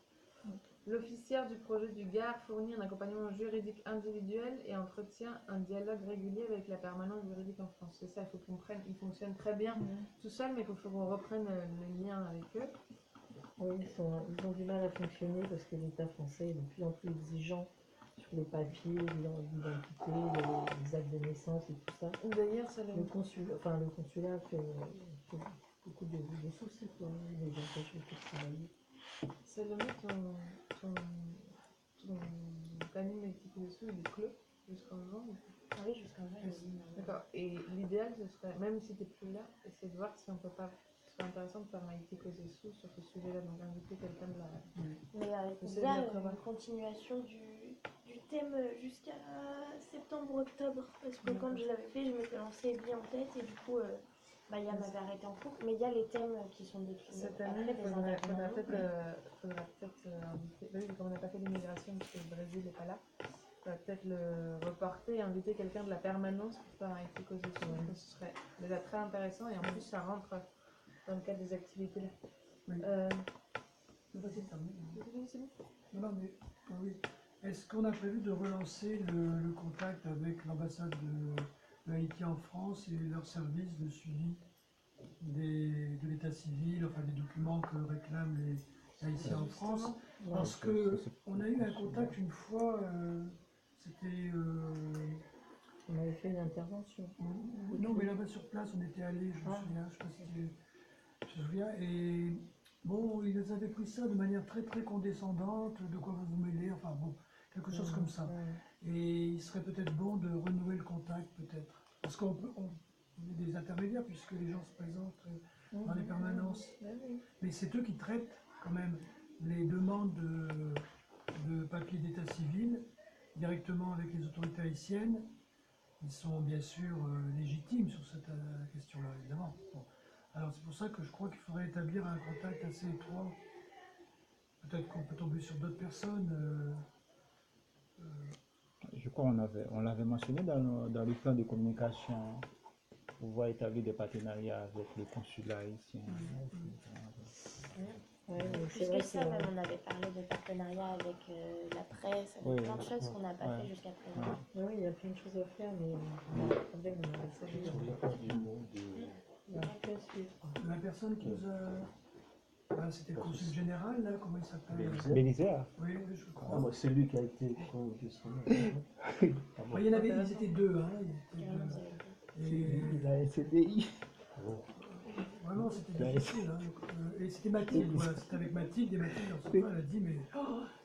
L'officière du projet du GAR fournit un accompagnement juridique individuel et entretient un dialogue régulier avec la permanence juridique en France. C'est ça, il faut qu'on prenne, ils fonctionnent très bien tout seuls, mais il faut qu'on reprenne le lien avec eux. Oui, ils ont du mal à fonctionner parce que l'État français est de plus en plus exigeant sur les papiers, l'identité, les actes de naissance et tout ça. D'ailleurs, le consulat fait beaucoup de soucis, quoi. Les empêche de travailler. Salomé, ton planning d'activité il est clos jusqu'en juin. Ah oui, jusqu'en juin. D'accord. Et l'idéal, ce serait, même si tu n'es plus là, essayer de voir si on peut pas. Ce serait intéressant de faire Maïté causer sous sur ce sujet-là, donc inviter quelqu'un de la. Mais il y a une continuation du thème jusqu'à septembre-octobre. Parce que quand je l'avais fait, je m'étais lancé bien en tête et du coup, Maya m'avait arrêté en cours. Mais il y a les thèmes qui sont déclinés. Cette année, il faudra peut-être inviter. Oui, comme on n'a pas fait l'immigration parce que le Brésil n'est pas là. On va peut-être le reporter et inviter quelqu'un de la permanence pour faire un IT causer sur. Je pense que ce serait déjà très intéressant et en plus ça rentre dans le cadre des activités là. Oui. C'est bon. Non, mais oui. Est-ce qu'on a prévu de relancer le contact avec l'ambassade de Haïti en France et leur service de suivi de l'état civil, enfin des documents que réclament les Haïtiens en France? Parce qu'on a eu un contact une fois, c'était... On avait fait une intervention. Non, mais là-bas sur place, on était allés, je me souviens, je sais pas si tu te souviens, et bon, ils avaient pris ça de manière très très condescendante, de quoi vous vous mêlez, enfin bon, quelque chose comme ça. Et il serait peut-être bon de renouer le contact, peut-être. Parce qu'on est des intermédiaires, puisque les gens se présentent dans les permanences. Mais c'est eux qui traitent quand même les demandes de papiers d'état civil directement avec les autorités haïtiennes. Ils sont bien sûr légitimes sur cette question-là, évidemment. Bon. Alors c'est pour ça que je crois qu'il faudrait établir un contact assez étroit. Peut-être qu'on peut tomber sur d'autres personnes. Je crois qu'on l'avait mentionné dans le plan de communication, pouvoir établir des partenariats avec les consulats haïtiens. C'est vrai que ça, même, on avait parlé de partenariat avec la presse, avec plein de choses qu'on n'a pas fait jusqu'à présent. Oui, il y a plein de choses à faire, mais on a un problème. La personne qui nous a... c'était le consul général, là, comment il s'appelle? Bélisère. Oui, je crois. Ah, moi, c'est lui qui a été conduit. Ils étaient deux, hein. Il a un CDI. Vraiment, c'était difficile. Hein. Et c'était Mathilde, voilà, c'était avec Mathilde, et Mathilde, en ce moment, elle a dit, mais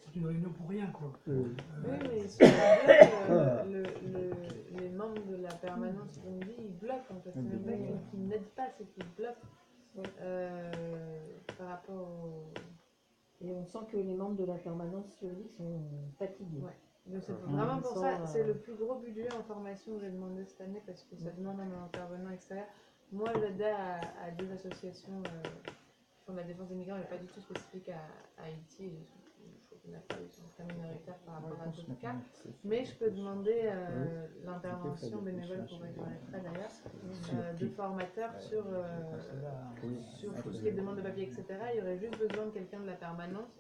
c'est une réunion pour rien, quoi. Oui, mais il se trouve que les membres de la permanence Burundi, ils bloquent en fait. C'est même pas qu'ils n'aident pas, c'est qu'ils bloquent par rapport au... Et on sent que les membres de la permanence juridique sont fatigués. Ouais. Donc c'est vraiment pour ça, c'est le plus gros budget en formation que j'ai demandé cette année parce que ça demande un intervenant extérieur. Moi, j'aidais à deux associations qui font de la défense des migrants, mais pas du tout spécifique à Haïti. Ils sont très minoritaires par rapport à d'autres cas. Mais je peux demander l'intervention bénévole pour être d'ailleurs, de formateurs sur tout ce qui est demande de papier, etc. Il y aurait juste besoin de quelqu'un de la permanence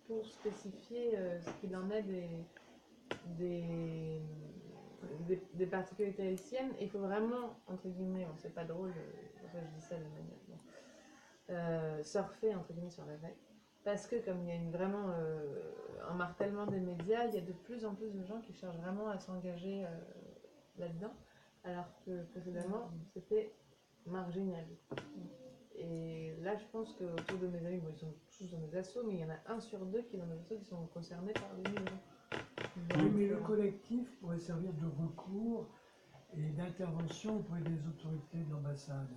pour spécifier ce qu'il en est des particularités haïtiennes. Il faut vraiment, entre guillemets, bon, c'est pas drôle, je dis ça de manière, surfer entre guillemets sur la vague. Parce que comme il y a vraiment un martèlement des médias, il y a de plus en plus de gens qui cherchent vraiment à s'engager là-dedans. alors que précédemment, c'était marginal. Et là, je pense qu'autour de mes amis, bon, ils sont tous dans des assos, mais il y en a 1 sur 2 qui est dans des assos qui sont concernés par les migrants. Oui, mais le collectif pourrait servir de recours et d'intervention auprès des autorités de l'ambassade.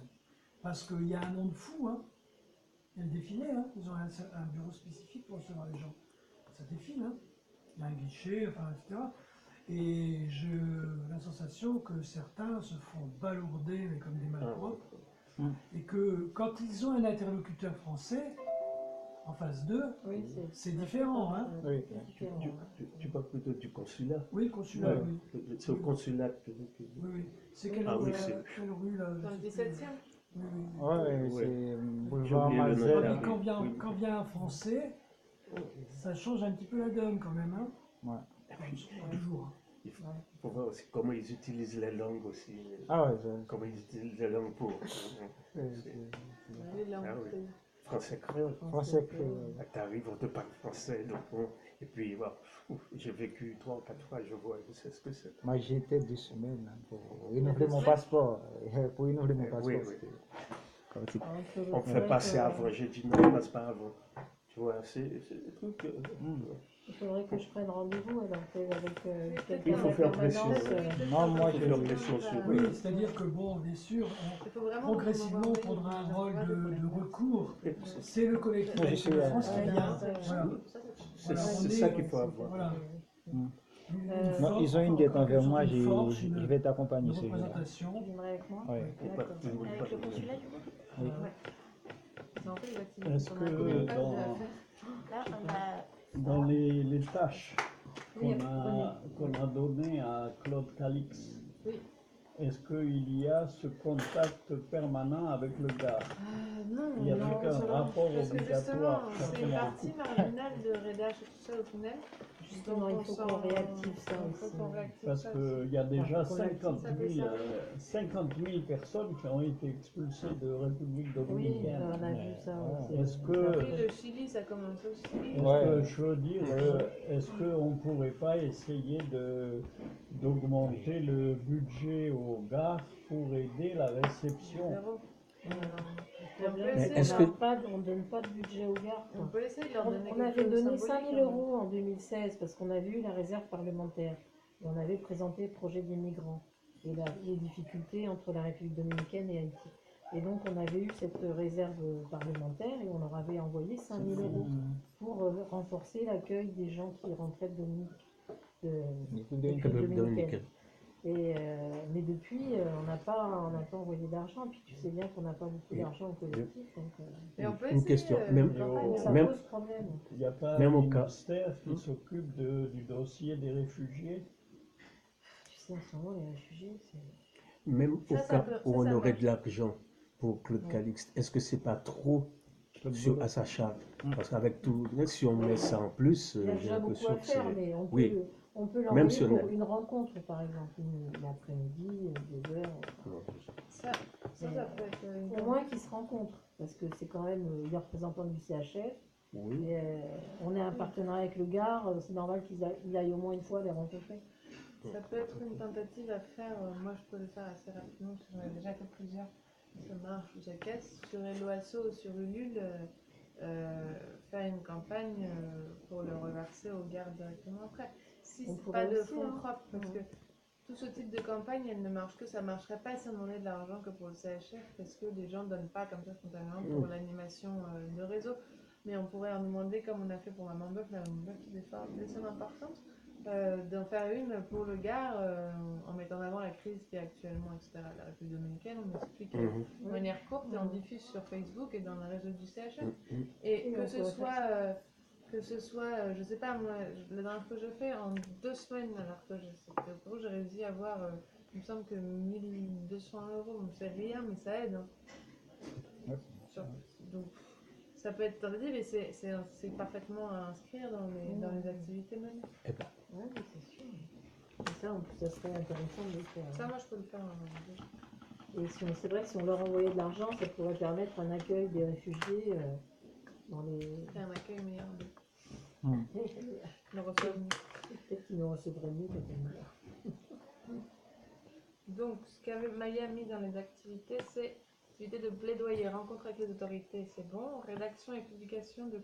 Parce qu'il y a un monde fou, hein. Il y a le défilé, hein. Ils ont un bureau spécifique pour recevoir les gens. Ça défile, hein. Il y a un guichet, enfin, etc. Et j'ai la sensation que certains se font ballourder mais comme des malpropres. Et que quand ils ont un interlocuteur français en face d'eux, Oui, c'est différent, hein. Oui. c'est différent. Tu parles plutôt du consulat. Oui, le consulat, Ouais. oui. C'est au consulat que. Oui, oui. C'est quelle, Ah oui, quelle rue là? Dans le je sais plus. 17e, Oui, oui. Ouais, Ouais. c'est J'ai boulevard oublié le nom de Ouais, la Mazel. mais rue. Oui. quand vient un Français, ça change un petit peu la donne quand même, hein. Ouais. Enfin, pas toujours, hein. Il faut voir aussi comment ils utilisent la langue aussi. Ah ouais, Comment ils utilisent la langue pour. les langues. Ah oui. Français créole. français créole. T'arrives, on te parle français, donc et puis voilà, j'ai vécu 3 ou 4 fois, je vois, je sais ce que c'est. Moi, j'y étais 2 semaines hein, pour renouveler mon passeport. Pour renouveler mon passeport, Oui, oui. c'était comme si- On me fait passer avant, j'ai dit non, je passe pas avant. Tu vois, c'est des trucs. Il faudrait que je prenne rendez-vous alors avec Il quelqu'un faut de la faire pression. permanence. Non, moi, Il faut faire pression sur Oui, c'est-à-dire que bon, bien sûr, Il faut vraiment progressivement on prendra un rôle de recours. C'est le collectif Moi, je suis, de France qui ouais, vient. c'est- Voilà. C'est Voilà, on c'est est- ça qu'il faut avoir. Voilà. Mm. Une Non, force, ils ont une dette envers moi, une force, je une vais t'accompagner ce jour-là. représentation. Tu viendrais avec moi? Ouais. D'accord. Avec le consulat, du coup? Oui. C'est en fait des activités Est-ce qu'on a que combien de pages dans- à faire Là, on a. Dans les tâches Oui, qu'on a données à Claude Calix, Oui. est-ce qu'il y a ce contact permanent avec le gars? Non, Il y a non, donc un selon- rapport parce que obligatoire, justement, c'est une forcément. partie marginale de Redash et tout ça au final. Justement, il faut qu'on réactive ça aussi. Parce qu'il y a déjà Enfin, 50 ça peut 000, servir. 50 000 personnes qui ont été expulsées de République Oui, dominicaine. on a vu ça aussi. Est-ce que, Oui, le Chili, ça commence aussi. est-ce Ouais. que je veux dire, est-ce qu'on ne pourrait pas essayer d'augmenter le budget aux gares pour aider la réception? Zéro. Le problème, Mais c'est est-ce qu'on que- n'a pas, on ne donne pas de budget aux gares. On quoi. peut essayer de leur donner On quelque avait chose de donné symbolique, 5 000 hein. euros en 2016 parce qu'on avait eu la réserve parlementaire et on avait présenté le projet des migrants et les difficultés entre la République dominicaine et Haïti. Et donc on avait eu cette réserve parlementaire et on leur avait envoyé 5 000 euros pour renforcer l'accueil des gens qui rentraient de Dominique. République République dominicaine. Et, mais depuis, on n'a pas envoyé d'argent. Puis tu sais bien qu'on n'a pas beaucoup d'argent au collectif. Donc, Mais on peut Une essayer, question, une même- campagne. ça Même- pose problème. Il n'y a pas Même un au cas- ministère qui s'occupe du dossier des réfugiés? Tu sais, en ce moment, les réfugiés, c'est. Même au Ça cas peut- où ça on peut. aurait de l'argent pour Claude Calixte, est-ce que c'est pas trop à sa charge? Parce qu'avec tout, si on met ça en plus, Il y a j'ai déjà beaucoup l'impression à que faire, c'est. mais on peut, Oui. on peut Même l'envoyer si on pour a- une rencontre, par exemple, une après-midi, 2 heures. Ça peut être une Au moins qu'ils se rencontrent, parce que c'est quand même les représentants du CHF. Oui. Et, on est un partenariat avec le Gard, c'est normal qu'ils aillent au moins une fois les rencontrer. Ça peut être une tentative à faire. Moi, je peux le faire assez rapidement, parce que j'en ai déjà fait plusieurs. Ça marche ou ça casse. Sur Helloasso ou sur Ulule, faire une campagne pour le reverser aux gardes directement après. Si On c'est pourrait pas de aussi, fonds hein. propres, parce que tout ce type de campagne, elle ne marche que ça marcherait pas si on donnait de l'argent que pour le CHF, parce que les gens ne donnent pas comme ça spontanément pour l'animation de réseau. Mais on pourrait en demander, comme on a fait pour Maman Bœuf, la Maman Bœuf qui défend des sommes importantes, d'en faire une pour le Gard en mettant en avant la crise qui est actuellement, etc. La République dominicaine, on explique de manière courte et on diffuse sur Facebook et dans le réseau du CHF. Et Oui, que on ce pourrait soit, je sais pas, moi, la dernière fois que je fais, en 2 semaines, alors que c'était au Pérou, j'ai réussi à avoir, il me semble que 1200 euros, donc c'est rien, mais ça aide. Hein. Donc, ça peut être tentative et c'est parfaitement à inscrire dans les activités menées. Oui, c'est sûr. Et ça, en plus, ça serait intéressant de le faire. Ça, moi, je peux le faire. Et c'est vrai que si on leur envoyait de l'argent, ça pourrait permettre un accueil des réfugiés dans les. Et un accueil meilleur. Peut-être Le reçoit mieux. qu'ils nous recevraient mieux quand on meurt. Donc, ce qu'avait Maya mis dans les activités, c'est activité de plaidoyer, rencontre avec les autorités, c'est bon. Rédaction et publication de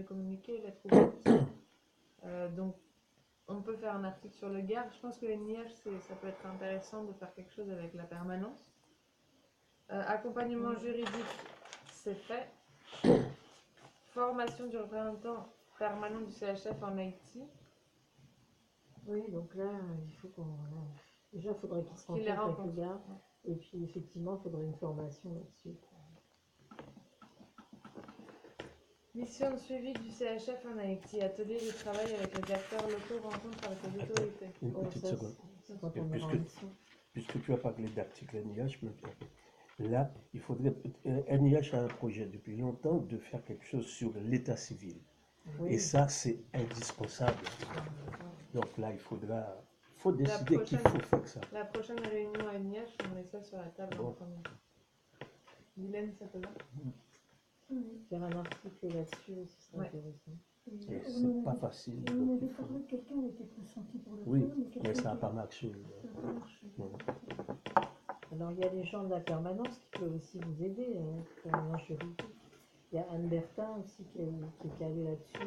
communiqués et lettres ouvertes. Donc, on peut faire un article sur le Gard. Je pense que NIH, ça peut être intéressant de faire quelque chose avec la permanence. Accompagnement juridique, c'est fait. Formation du représentant permanent du CHF en Haïti. Oui, donc là, il faut qu'on. Déjà, il faudrait qu'ils se Qu'il les rencontrent avec le rencontrent. gars. Et puis, effectivement, il faudrait une formation là-dessus. Mission de suivi du CHF en Haïti. Atelier de travail avec les acteurs locaux, rencontre avec les autorités. Une Oh, petite ça, seconde. c'est quand Et on est en puisque- mission. Puisque tu as parlé d'article NIH, là, il faudrait. NIH a un projet depuis longtemps de faire quelque chose sur l'état civil. Oui. Et ça, c'est indispensable. Donc là, il faut décider qu'il faut faire ça. La prochaine réunion à NIH, on met ça sur la table en Bon. premier. Mylène, ça te va? Faire un article là-dessus, ce serait Ouais. intéressant. Et c'est pas facile. On donc avait il faut- parlé de quelqu'un qui était pressenti pour le Oui, faire, mais ça n'a n'a pas marché. Non. Alors, il y a les gens de la permanence qui peuvent aussi vous aider, permanence juridique. Il y a Anne Bertin aussi qui est calée là-dessus.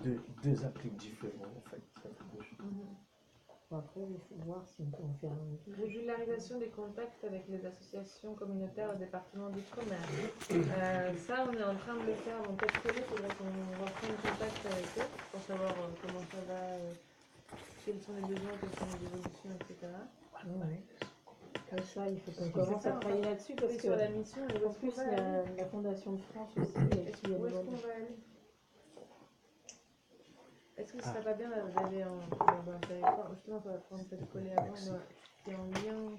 C'est deux articles différents, en fait. Ça fait deux choses. Bon, après, il faut voir si on peut en faire un peu. Régularisation des contacts avec les associations communautaires au département d'outre-mer. Ça, on est en train de le faire. Donc, peut-être qu'il faudrait qu'on reprenne contact avec eux pour savoir comment ça va, quels sont les besoins, quelles sont les évolutions, etc. Ouais. Ouais, ça, il faut qu'on C'est commence ça, à travailler là-dessus parce Et que, sur la mission, en plus, il y a la Fondation de France aussi qui Où a est-ce besoin qu'on de... va aller? Est-ce que ce serait pas bien d'aller dans un territoire, justement, ça va prendre cette collée avant, qui est en lien,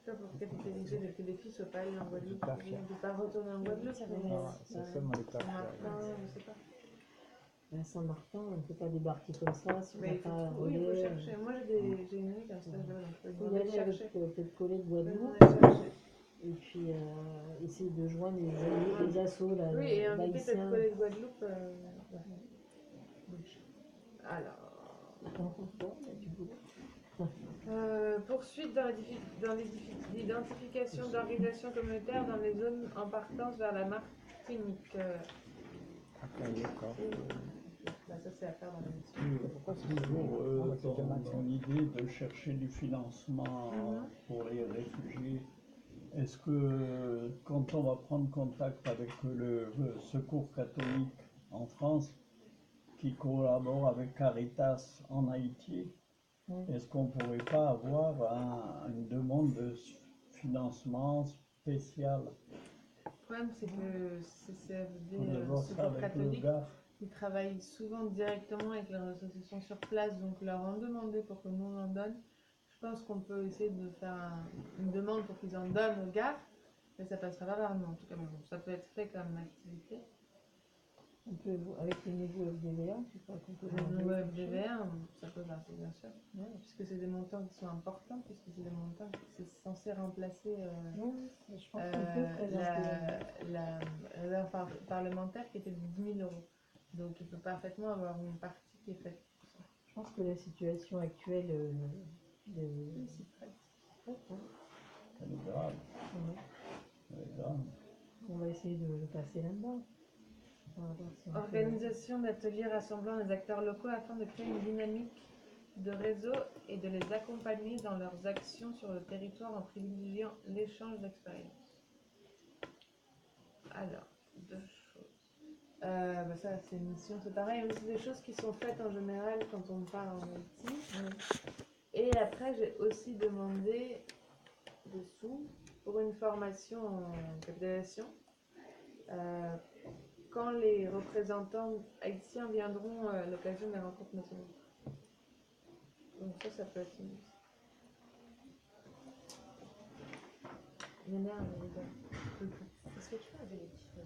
ça pour capitaliser le que les filles ne soient pas allées en Guadeloupe, de ne pas retourner en Guadeloupe, mais C'est seulement les cartes. Saint-Martin, je sais pas. À Saint-Martin, on ne peut pas débarquer comme ça si on Mais n'a il faut, pas un oui, il faut relais. chercher. Moi, j'ai une amie qui a un stage là-bas, donc je peux Il faut y demander de aller avec chercher. peut-être collègues de Je peux Guadeloupe demander de chercher. et puis essayer de joindre les assos là, Oui, et inviter cette d'haïtiens. collègue de Guadeloupe. Ouais. Alors. Bon, il y a du boulot. Poursuite dans l'identification d'organisations communautaires dans les zones en partance vers la Martinique. Bah, ça, c'est à faire dans la mission. Toujours dans l'idée de chercher du financement pour les réfugiés. Est-ce que quand on va prendre contact avec le Secours catholique en France, qui collabore avec Caritas en Haïti, est-ce qu'on ne pourrait pas avoir une demande de financement spécial? Le problème, c'est que On va voir ça Secours avec le catholique, gars. ils travaillent souvent directement avec leurs associations sur place, donc leur en demander pour que nous on en donne. Je pense qu'on peut essayer de faire une demande pour qu'ils en donnent au gars, mais ça passera pas par nous en tout cas. Mais bon, ça peut être fait comme activité. On peut, avec le niveau FDVA, je crois qu'on peut Le demander nouveau quelque chose. FDVR, ça peut passer bien sûr, puisque c'est des montants qui sont importants, puisque c'est des montants qui c'est censé remplacer Je pense qu'on peut présenter. la réserve parlementaire qui était de 10 000 euros. Donc il peut parfaitement avoir une partie qui est faite pour ça. Je pense que la situation actuelle C'est prêt. Elle est grave. Elle est grave. On va essayer de le passer là-dedans. On va voir si on peut- Organisation d'ateliers rassemblant les acteurs locaux afin de créer une dynamique de réseau et de les accompagner dans leurs actions sur le territoire en privilégiant l'échange d'expériences. Alors, deux choses. Bah ça, c'est une mission, c'est pareil, mais c'est des choses qui sont faites en général quand on part en Haïti. Et après, j'ai aussi demandé des sous pour une formation en capitalisation. Quand les représentants haïtiens viendront à l'occasion des rencontres nationales. Donc ça peut être une... M'énerve, les gars. Est-ce que tu peux enlever les petits trucs?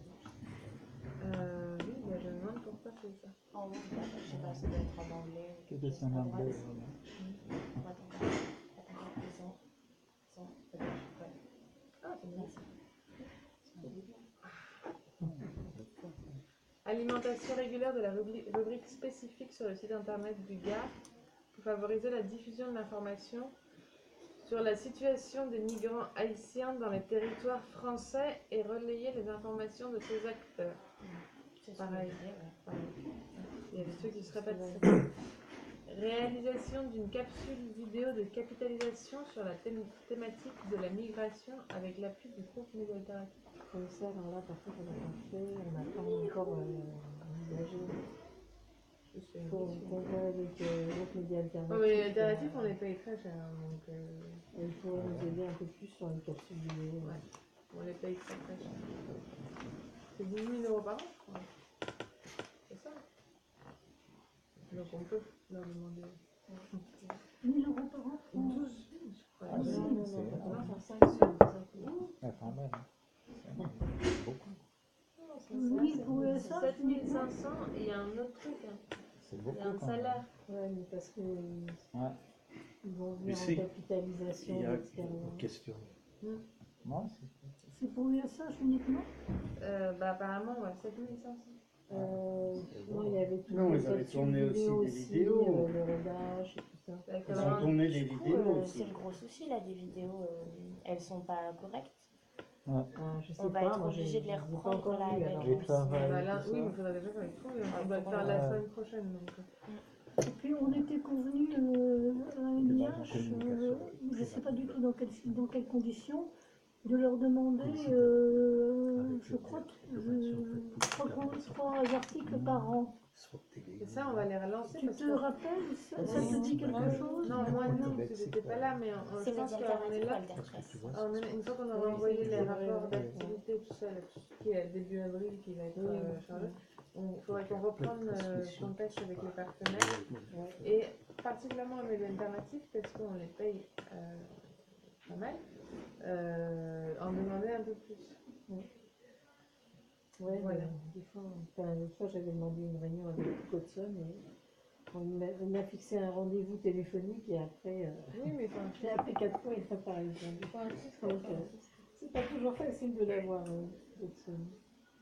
Oui, bah, je me demande pourquoi c'est ça. En haut, je sais pas, ça doit être en anglais. Que de son anglais, voilà. Attends, peut-être. Ah, c'est bien. Merci. Alimentation régulière de la rubrique spécifique sur le site internet du GAR pour favoriser la diffusion de l'information sur la situation des migrants haïtiens dans les territoires français et relayer les informations de ces acteurs. C'est Pareil. ce que je disais, ouais. Pareil. Il y a des trucs qui se répètent. Réalisation d'une capsule vidéo de capitalisation sur la thématique de la migration avec l'appui du groupe Média Alternatif. Comme ça, alors là, par contre, on n'a pas fait, on n'a pas encore envisagé. Il faut qu'on voit avec le groupe Média Alternatif. Oh, mais Alternatif, on les paye très cher. Donc, il faut nous aider un peu plus sur une capsule vidéo. ouais, on les paye très très cher. C'est 12 000 € par an, je crois. C'est ça. Donc on peut leur demander. 1000 € par an. 12, je crois. Ah, Non, si, non, non, c'est- non, ah. non, 5 sur 5. Ouais, quand même. Beaucoup. Oui, pour ça, 7500 et il y a un autre truc. Hein. C'est Il beaucoup. y a un quand même. salaire. Ouais, mais parce que Ouais. ils vont Mais venir si, en capitalisation Il y a une d'expérience. question. Non, c'est pour USH uniquement. Bah apparemment, ouais, 7500. Non, il y avait tout Non, les ils avaient capsules tourné vidéo aussi des vidéos. le rodage et tout ça. Avec Ils un- ont tourné des Du coup, vidéos c'est aussi. le gros souci là des vidéos, elles sont pas correctes. Ah, je sais On va pas, être moi, obligé de les pas reprendre encore là vu, avec alors. Les travail, Bah, là, tout oui, ça. mais il faudrait déjà qu'on les trouve. On Ouais, va le faut faire qu'on- la semaine prochaine. Donc. Et puis on était convenu à MIH, je ne sais pas du tout dans quelles conditions, de leur demander, je crois, 3 articles par an. Et ça, on va les relancer. Tu parce te que... rappelles, ça te dit quelque chose? Non, moi non, parce que j'étais pas là, mais je C'est pense Média qu'on est Alternatif ou là. Alterpresse. Une fois qu'on aura Oui, envoyé c'est les vrai, rapports ouais. d'activité, tout ça, là, qui est début avril, qui va être Oui, chargé, oui. il faudrait qu'on reprenne contact avec les partenaires. Et particulièrement à Média Alternatif, parce qu'on les paye pas mal, en demander un peu plus. Ouais, Voilà. des fois, l'autre fois, j'avais demandé une réunion avec Cotson et il m'a fixé un rendez-vous téléphonique et après, Oui, mais enfin, j'ai appelé 4 fois, il n'a pas répondu. Donc, c'est pas toujours facile de l'avoir, Cotson.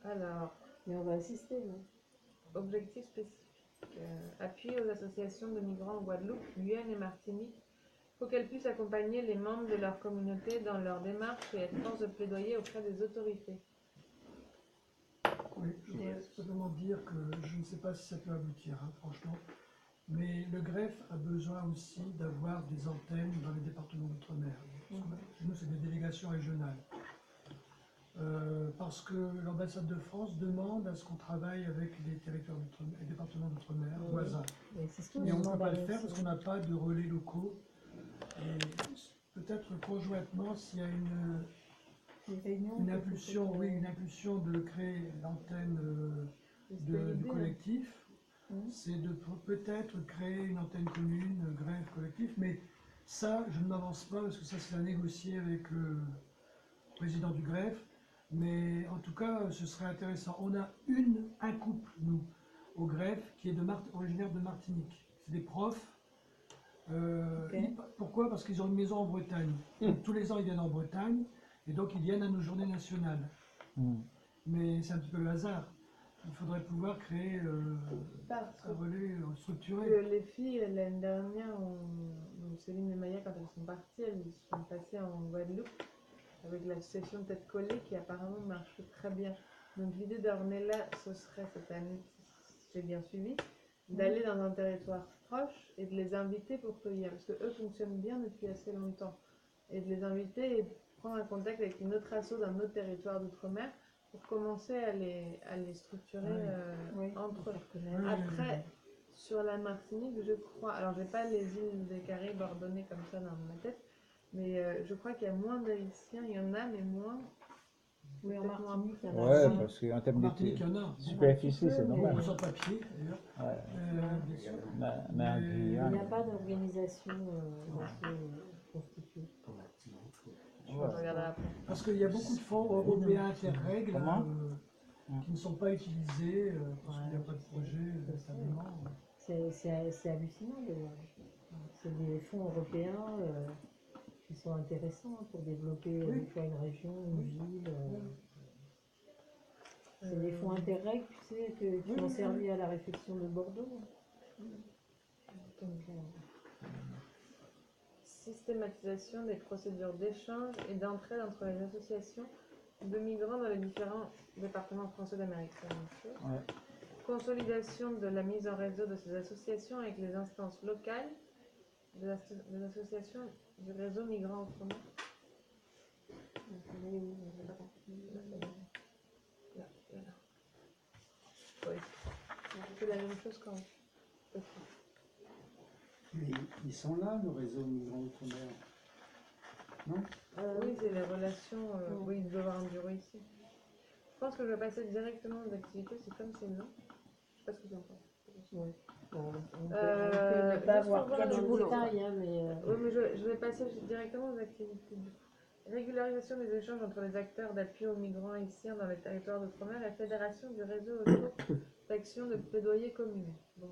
alors, Mais on va assister, là. objectif spécifique. Appui aux associations de migrants en Guadeloupe, Guyane et Martinique. Il faut qu'elles puissent accompagner les membres de leur communauté dans leur démarche et être force de plaidoyer auprès des autorités. Oui, je voudrais simplement dire que je ne sais pas si ça peut aboutir, hein, franchement, mais le greffe a besoin aussi d'avoir des antennes dans les départements d'outre-mer. Parce que chez nous, c'est des délégations régionales. Parce que l'ambassade de France demande à ce qu'on travaille avec les territoires d'outre-mer, les départements d'outre-mer voisins. Et c'est ce qu'ils Et on nous ne peut demandent pas à le nous faire aussi. parce qu'on n'a pas de relais locaux. Et peut-être conjointement, s'il y a Des réunions, une quelque impulsion, chose, oui, une impulsion de créer l'antenne du collectif, c'est de peut-être créer une antenne commune, grève collectif, mais ça, je ne m'avance pas parce que ça, c'est à négocier avec le président du greffe, mais en tout cas, ce serait intéressant. On a un couple, nous, au greffe, qui est originaire de Martinique. C'est des profs. Pourquoi? Parce qu'ils ont une maison en Bretagne. Donc, tous les ans, ils viennent en Bretagne, et donc ils viennent à nos journées nationales. Mais c'est un petit peu le hasard. Il faudrait pouvoir créer un relais structuré. Les filles, l'année dernière, donc Céline et Maya, quand elles sont parties, elles sont passées en Guadeloupe avec l'association Tête Collée qui apparemment marche très bien. Donc l'idée d'Ornella, ce serait cette année, si j'ai bien suivi, d'aller dans un territoire proche et de les inviter pour cueillir, parce qu'eux fonctionnent bien depuis assez longtemps, et de les inviter et prendre un contact avec une autre asso d'un autre territoire d'outre-mer pour commencer à les structurer entre eux. Après, sur la Martinique, je crois, alors j'ai pas les îles des Caraïbes ordonnées comme ça dans ma tête, mais je crois qu'il y a moins d'Haïtiens, il y en a, mais moins. Oui, en Peut-être moins. Martinique, il y en a Ouais, aussi. parce qu'en termes En de Martinique, il y en a. superficie, c'est normal. Beaucoup sans papier, d'ailleurs. Ouais. Bien sûr. Mais en Mais- Il Guyane, n'y a pas d'organisation constituée. Je regarderai après. Parce qu'il y a beaucoup de fonds européens interrègles Comment qui ne sont pas utilisés parce qu'il n'y a pas de projet d'établement. C'est hallucinant de voir. C'est des fonds européens qui sont intéressants pour développer des fois une région, une ville. C'est des fonds Interreg, tu sais, qui ont servi à la réflexion de Bordeaux. Donc, systématisation des procédures d'échange et d'entraide entre les associations de migrants dans les différents départements français d'Amérique. C'est la même chose. Ouais. Consolidation de la mise en réseau de ces associations avec les instances locales des associations du réseau migrants outre-mer. Là, et là. Ouais. C'est la même chose quand même. Mais ils sont là, nos réseaux migrants outre-mer. Non? Oui, c'est les relations. Oui, il doit y avoir un bureau ici. Je pense que je vais passer directement aux activités, c'est comme c'est long. Je sais pas ce que vous en pensez. Ouais. Bon, on peut Euh, ne pas juste voir pour qu'il y a voir du le boulot. détail, Mais Oui, mais je vais passer directement aux activités. Du coup. Régularisation des échanges entre les acteurs d'appui aux migrants haïtiens dans les territoires d'outre-mer et fédération du réseau autour d'actions de plaidoyer communes. Bon,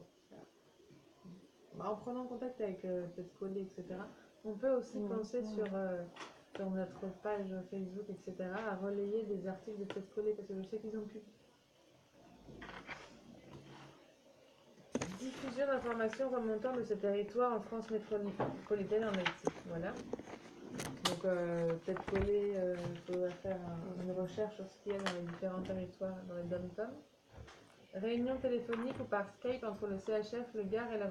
en prenant contact avec Pescolé, etc., on peut aussi penser sur notre page Facebook, etc., à relayer des articles de Pescolé, parce que je sais qu'ils ont publié. Diffusion d'informations remontant de ce territoire en France métropolitaine en Haïti. Voilà. Donc, peut-être coller, il faudrait faire une recherche sur ce qu'il y a dans les différents territoires, dans les dom-toms. Réunion téléphonique ou par Skype entre le CHF, le GAR et la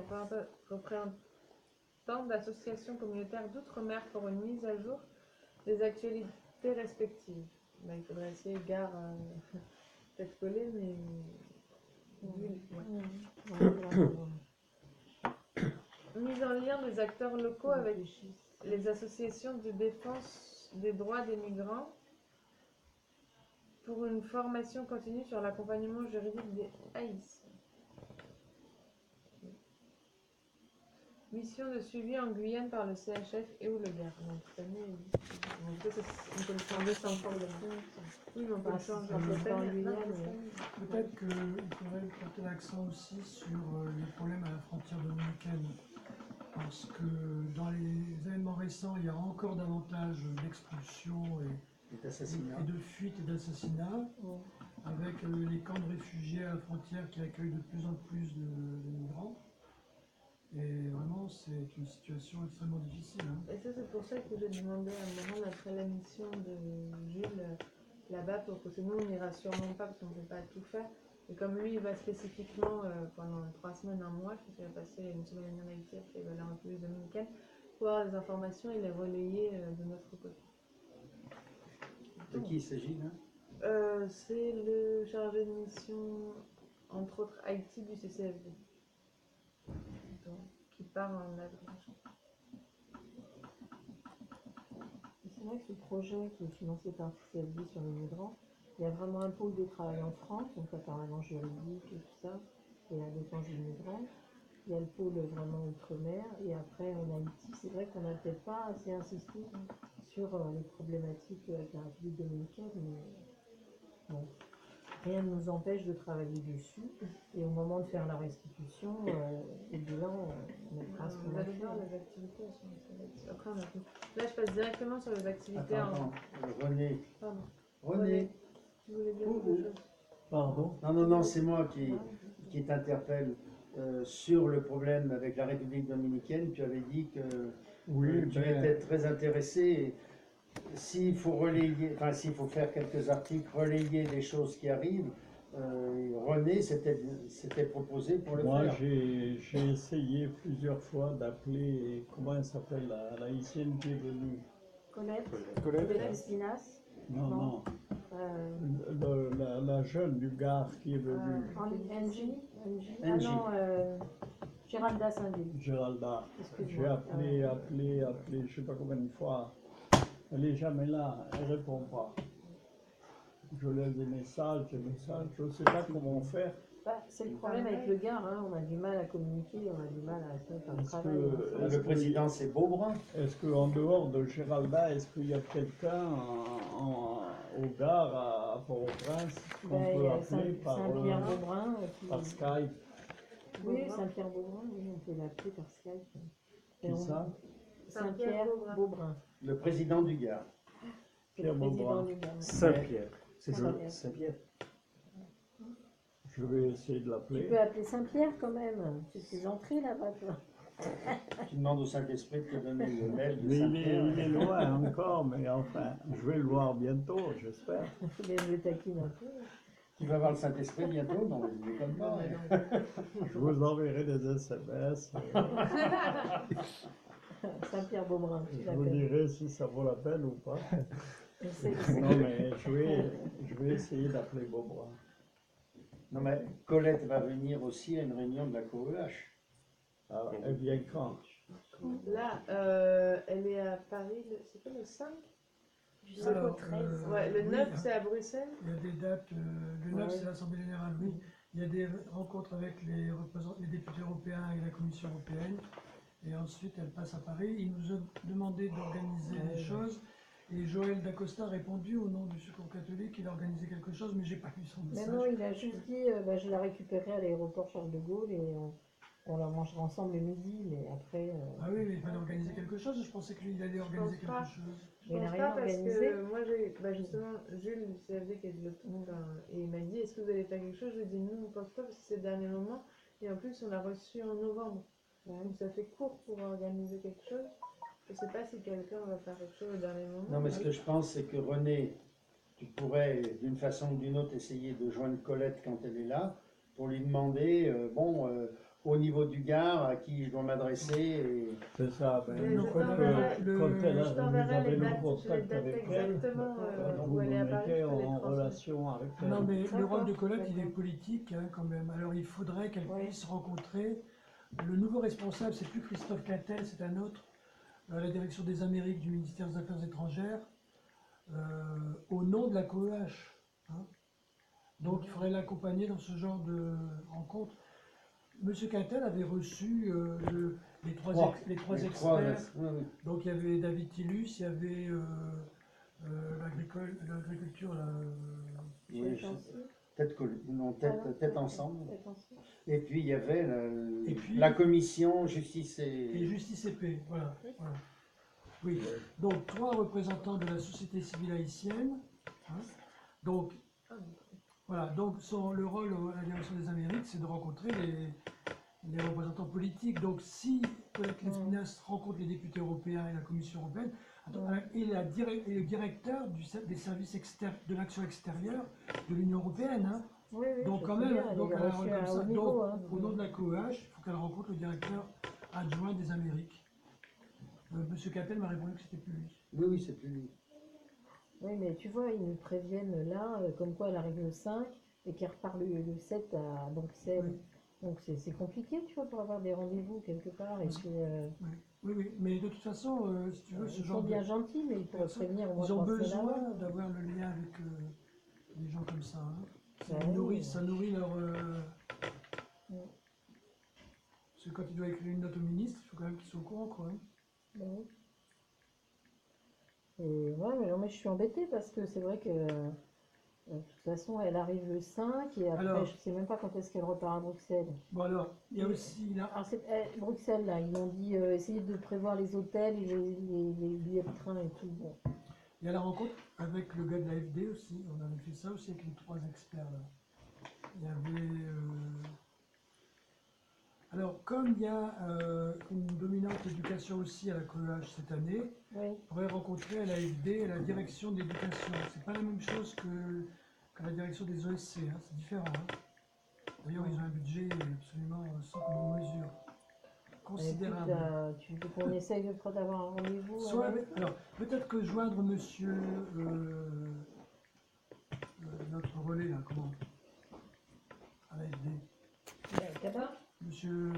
représentante d'associations communautaires d'outre-mer pour une mise à jour des actualités respectives. Ben, il faudrait essayer GAR, peut-être coller, mais. Mise en lien des acteurs locaux avec les associations de défense des droits des migrants pour une formation continue sur l'accompagnement juridique des haïtiens. Mission de suivi en Guyane par le CHF et ou le GAR. Donc, cette année, on peut le changer sans problème. Oui, mais on peut le changer en Guyane. Peut-être qu'il faudrait porter l'accent aussi sur les problèmes à la frontière dominicaine. Parce que dans les événements récents, il y a encore davantage d'expulsions et de fuites et d'assassinats, avec les camps de réfugiés à la frontière qui accueillent de plus en plus de migrants. Et vraiment, c'est une situation extrêmement difficile. Hein. Et ça, c'est pour ça que j'ai demandé à me rendre après la mission de Jules là-bas, pour que nous, on n'ira sûrement pas, parce qu'on ne peut pas tout faire. Et comme lui, il va spécifiquement pendant 3 semaines, un mois, je pense qu'il va passer une semaine en Haïti, après il va aller en République dominicaine, pour avoir des informations et les relayer de notre côté. De qui il s'agit là? C'est le chargé de mission, entre autres Haïti, du CCFD. Donc, qui part en avril. C'est vrai que ce projet qui est financé par CCFD sur les migrants, il y a vraiment un pôle de travail en France, donc la permanence juridique et tout ça, et la défense des migrants. Il y a le pôle vraiment outre-mer, et après en Haïti, c'est vrai qu'on n'a peut-être pas assez insisté sur les problématiques avec la République dominicaine, mais bon, rien ne nous empêche de travailler dessus, et au moment de faire la restitution, le bilan, on mettra ce qu'on Vous a allez voir fait. les activités. Après, on a tout. Là, je passe directement sur les activités. Attends, René. Pardon. René. Tu voulais dire quelque chose? Pardon? Non, c'est moi qui t'interpelle sur le problème avec la République dominicaine. Tu avais dit que tu étais très intéressé. S'il faut relayer, enfin s'il faut faire quelques articles, relayer les choses qui arrivent, René s'était proposé pour le Moi, faire. j'ai essayé plusieurs fois d'appeler, comment elle s'appelle, la haïtienne qui est venue. Colette Espinas. Non. La jeune du Gard qui est venue. NJ. Ah non, Géralda Saint-Denis. Géralda. J'ai Excuse-moi. appelé, je ne sais pas combien de fois. Elle n'est jamais là, elle ne répond pas. Je laisse des messages, je ne sais pas comment faire. Bah, c'est le problème avec le Gard, hein, on a du mal à communiquer, on a du mal à se mettre un travail. Le président, c'est Beaubrun. Est-ce qu'en dehors de Géralda, est-ce qu'il y a quelqu'un au Gard, à Port-au-Prince, qu'on peut appeler Saint-Pierre-Beaubrun. par Skype? Oui, Saint-Pierre-Beaubrun, oui, on peut l'appeler par Skype. Qui ça? Saint-Pierre-Beaubrun. Le président du Gard. Pierre Beaubrun. Saint-Pierre. C'est Saint-Pierre. Saint-Pierre. Je vais essayer de Tu l'appeler. peux appeler Saint-Pierre quand même, c'est tes entrées là-bas, toi. Tu demandes au Saint-Esprit de te donner l'aile de Mais Saint-Pierre. il est loin encore, mais enfin, je vais le voir bientôt, j'espère. Mais je le taquine un peu. Tu vas voir le Saint-Esprit bientôt? Non, mais je déconne pas. Je vous enverrai des SMS. Saint-Pierre-Beaubrun, tu Je vous l'appelles. dirai si ça vaut la peine ou pas. C'est- Non, mais je vais essayer d'appeler Beaubrun. Non, mais Colette va venir aussi à une réunion de la COEH. Ah, elle vient quand? Là, elle est à Paris, c'est quoi le 5? Du 5 au 13. Ouais, le oui, 9 c'est à Bruxelles. Il y a des dates, le 9 Ouais. c'est l'Assemblée Générale, oui. Il y a des rencontres avec les députés européens et la Commission européenne. Et ensuite, elle passe à Paris. Il nous a demandé d'organiser des choses. Et Joël Dacosta a répondu au nom du Secours catholique. Il a organisé quelque chose, mais j'ai pas lu son Mais message. non, il a juste dit je la récupérerai à l'aéroport Charles de Gaulle et on la mangera ensemble le midi, mais après. Ah oui, mais il fallait organiser quelque chose. Je pensais qu'il allait organiser pense pas. quelque chose. Je Mais il a pense rien pas parce organisé. que moi j'ai justement Jules du CFD qui est de l'autre et il m'a dit est-ce que vous allez faire quelque chose? Je lui ai dit non, on pense pas parce que c'est le dernier moment et en plus on l'a reçu en novembre. Donc ça fait court pour organiser quelque chose. Je sais pas si quelqu'un va faire quelque chose au dernier moment. Non, mais ce que je pense, c'est que René, tu pourrais d'une façon ou d'une autre essayer de joindre Colette quand elle est là pour lui demander, au niveau du Gard, à qui je dois m'adresser. Et... C'est ça. Ben, Mais Non, je quand t'enverrai- quand elle je vous t'enverrai avez les le dates contact avec elle, exactement vous où elle nous est à Paris. mettez Je te les en transmets. relation avec elle. Non, mais le D'accord, rôle de Colette, il est d'accord. politique hein, quand même. Alors il faudrait qu'elle Ouais. puisse rencontrer le nouveau responsable, c'est plus Christophe Cattel, c'est un autre, à la direction des Amériques du ministère des Affaires étrangères, au nom de la COEH. Hein. Donc il faudrait l'accompagner dans ce genre de rencontre. Monsieur Cattel avait reçu les trois experts. Oui, oui. Donc il y avait David Tillus, il y avait l'agriculture, Oui, peut-être ensemble. Peut-être ensemble. Et puis il y avait Et puis- la commission justice et et... Justice et Paix. Voilà. Oui. Donc 3 représentants de la société civile haïtienne. Hein. Donc voilà. Donc le rôle à la direction des Amériques, c'est de rencontrer les représentants politiques. Donc si Colette Lespinasse rencontre les députés européens et la Commission européenne, et le directeur des services de l'action extérieure de l'Union européenne. Hein. Oui, oui, Donc je quand sais même, bien, elle donc est elle a un reçue rôle à comme haut ça. niveau, Donc hein. au nom de la COEH, il faut qu'elle rencontre le directeur adjoint des Amériques. Monsieur Cattel m'a répondu que c'était plus lui. Oui, oui, c'est plus lui. Oui, mais tu vois, ils nous préviennent là, comme quoi elle arrive le 5 et qu'elle repart le 7 à Bruxelles. Oui. Donc c'est compliqué, tu vois, pour avoir des rendez-vous quelque part. Et Oui. puis, Oui, oui, mais de toute façon, si tu veux, ce ils genre sont de... bien gentils, mais ils pourraient personnes, prévenir au moins ils ont 3 semaines besoin avant. d'avoir le lien avec des gens comme ça. Hein. Ouais, oui. Ça nourrit leur... Ouais. Parce que quand il doit écrire une note au ministre, il faut quand même qu'il soit au courant, quoi. Hein. Ben oui. Et ouais, mais non, mais je suis embêtée parce que c'est vrai que de toute façon, elle arrive le 5 et après, Alors- je sais même pas quand est-ce qu'elle repart à Bruxelles. Bon alors, il y a aussi là... Alors, Bruxelles, là, ils m'ont dit essayer de prévoir les hôtels et les billets de train et tout. Bon. Il y a la rencontre avec le gars de l'AFD aussi, on avait fait ça aussi avec les 3 experts là. Il y avait... Alors, comme il y a une dominante éducation aussi à la COEH cette année, Oui, on pourrait rencontrer à l'AFD la direction d'éducation. C'est pas la même chose que la direction des OSC, hein, c'est différent. Hein. D'ailleurs, ils ont un budget absolument sans commune mesure. Considérable. écoute, tu veux qu'on essaye d'avoir un rendez-vous Soit avec alors, peut-être que joindre monsieur notre relais là, comment à l'AFD, Cabin monsieur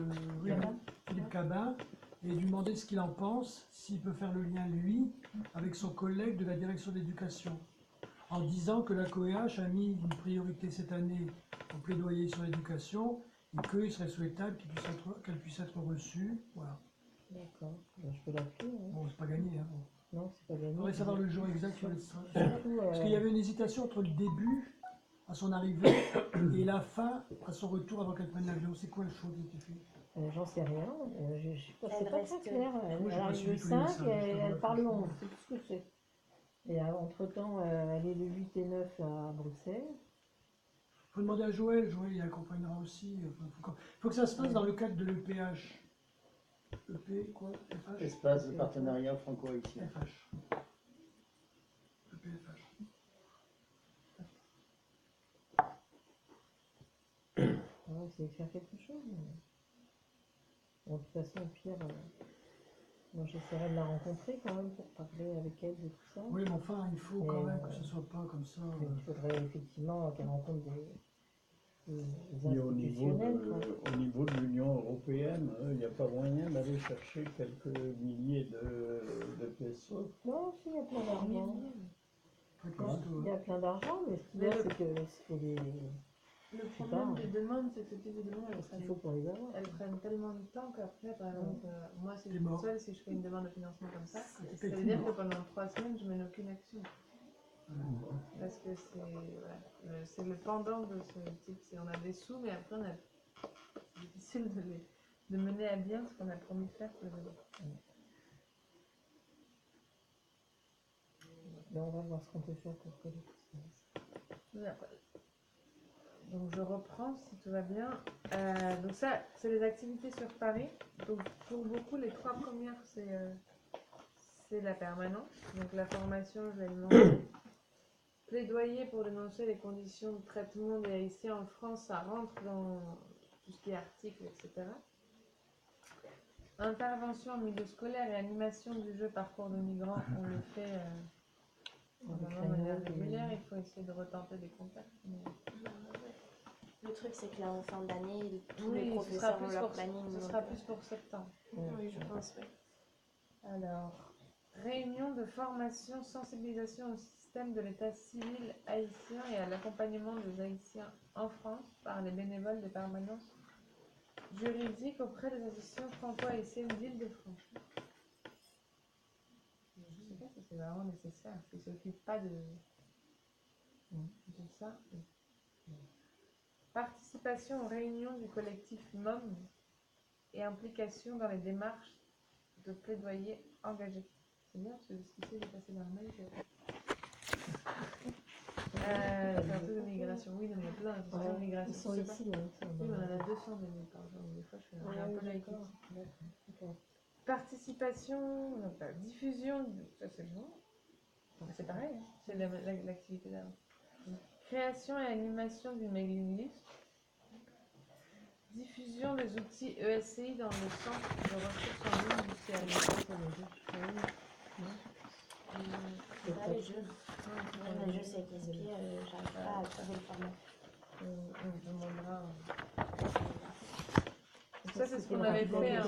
Cabin. Philippe Cabin, et lui demander ce qu'il en pense, s'il peut faire le lien lui avec son collègue de la direction d'éducation, en disant que la COEH a mis une priorité cette année au plaidoyer sur l'éducation et qu'il serait souhaitable qu'elle puisse être reçue. Voilà. D'accord, ben, je peux l'appeler. Hein. Bon, c'est pas gagné. Hein. Non, c'est pas gagné. Il faudrait savoir le jour exact sur les Surtout, Parce qu'il y avait une hésitation entre le début à son arrivée et la fin à son retour avant qu'elle prenne l'avion. C'est quoi le choix qui a été fait? j'en sais rien. C'est Elle pas reste- très clair. Moi, Elle j'ai pas arrive suivi le tous les 5 messages, et je te elle vois part le faire ça. 11. C'est tout ce que c'est. Et entre-temps, elle est le 8 et 9 à Bruxelles. Il faut demander à Joël. Joël, il accompagnera aussi. Il faut que ça se fasse dans le cadre de l'EPH. EP, quoi? FH? Espace de partenariat franco-haïtien. FH. EPFH. On va essayer de faire quelque chose. Bon, de toute façon, au pire, moi j'essaierai de la rencontrer quand même pour parler avec elle de tout ça. Oui, mais enfin, il faut quand même que ce soit pas comme ça. Il faudrait effectivement qu'elle rencontre des Et au niveau institutionnels. quoi. au niveau de l'Union européenne, il n'y a pas moyen d'aller chercher quelques milliers de pesos. Non, si, il y a plein d'argent. Très costaud. Il y a plein d'argent, mais ce qu'il y a, c'est que faut les... Le sais problème pas. des demandes, c'est que ce type de demandes, ce qu'il faut pour les avoir. elles prennent tellement de temps qu'après, par exemple, moi, si je T'es suis mort. seule, si je fais une demande de financement comme ça, T'es ça veut tout dire mort. que pendant 3 semaines, je mène aucune action. Parce que c'est le pendant de ce type. On a des sous, mais après, c'est difficile de mener à bien ce qu'on a promis de faire pour les autres. Mais on va voir ce qu'on peut faire pour collecter ça. Donc je reprends si tout va bien. Donc ça, c'est les activités sur Paris. Donc pour beaucoup, les 3 premières, c'est la permanence. Donc la formation, je vais demander. Plaidoyer pour dénoncer les conditions de traitement des Haïtiens en France, ça rentre dans tout ce qui est articles, etc. Intervention en milieu scolaire et animation du jeu parcours de migrants, on le fait de manière régulière. Il faut essayer de retenter des contacts. Le truc, c'est que là, en fin d'année, tous Oui, les ce sera professeurs ont plus leur pour- planning. Ce donc, sera plus pour septembre. Oui, je pense, oui. Alors, réunion de formation, sensibilisation au système de l'état civil haïtien et à l'accompagnement des Haïtiens en France par les bénévoles des permanences juridiques auprès des associations franco-haïtiennes d'Île-de-France. Je ne sais pas si c'est vraiment nécessaire, parce qu'ils ne s'occupent pas de ça. Participation aux réunions du collectif MOM et implication dans les démarches de plaidoyer engagées. C'est bien parce que jusqu'ici j'ai passé dans le mail. C'est un peu de migration. Oui, non, il y a plein de migration. Ils sont Je sais pas. ici. Hein, Oui, mais on en a 200 des mails par jour. Des fois, je fais un peu laïque. D'accord. Participation, diffusion, ça c'est bon. C'est pareil, hein, c'est l'activité d'avant. Création et animation d'une mailing list. Diffusion des outils ESCI dans le centre de ressources en ligne du CRI. Là, les jeux. Ouais, les jeux, c'est Gatsby, j'arrive pas à trouver le format. On demandera. Donc ça, c'est ce qu'on avait fait.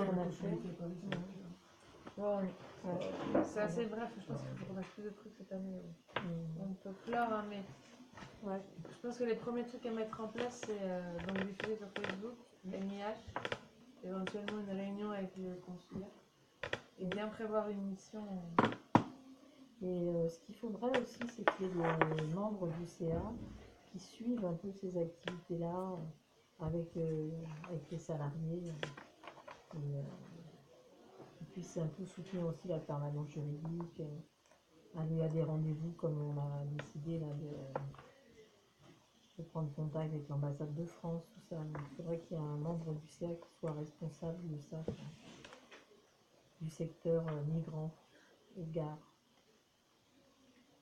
Bon, c'est assez bref, je pense qu'il faut qu'on fasse plus de trucs cette année. On peut clore, hein, mais je pense que les premiers trucs à mettre en place, c'est donc diffuser sur Facebook, MIH, éventuellement une réunion avec le consulat, et bien prévoir une mission. Et ce qu'il faudrait aussi, c'est qu'il y ait des membres du CA qui suivent un peu ces activités-là avec les salariés et qui puissent un peu soutenir aussi la permanence juridique, aller à des rendez-vous comme on a décidé là, de prendre contact avec l'ambassade de France, tout ça. Donc, il faudrait qu'il y ait un membre du CA qui soit responsable de ça, quoi. Du secteur migrant et gare.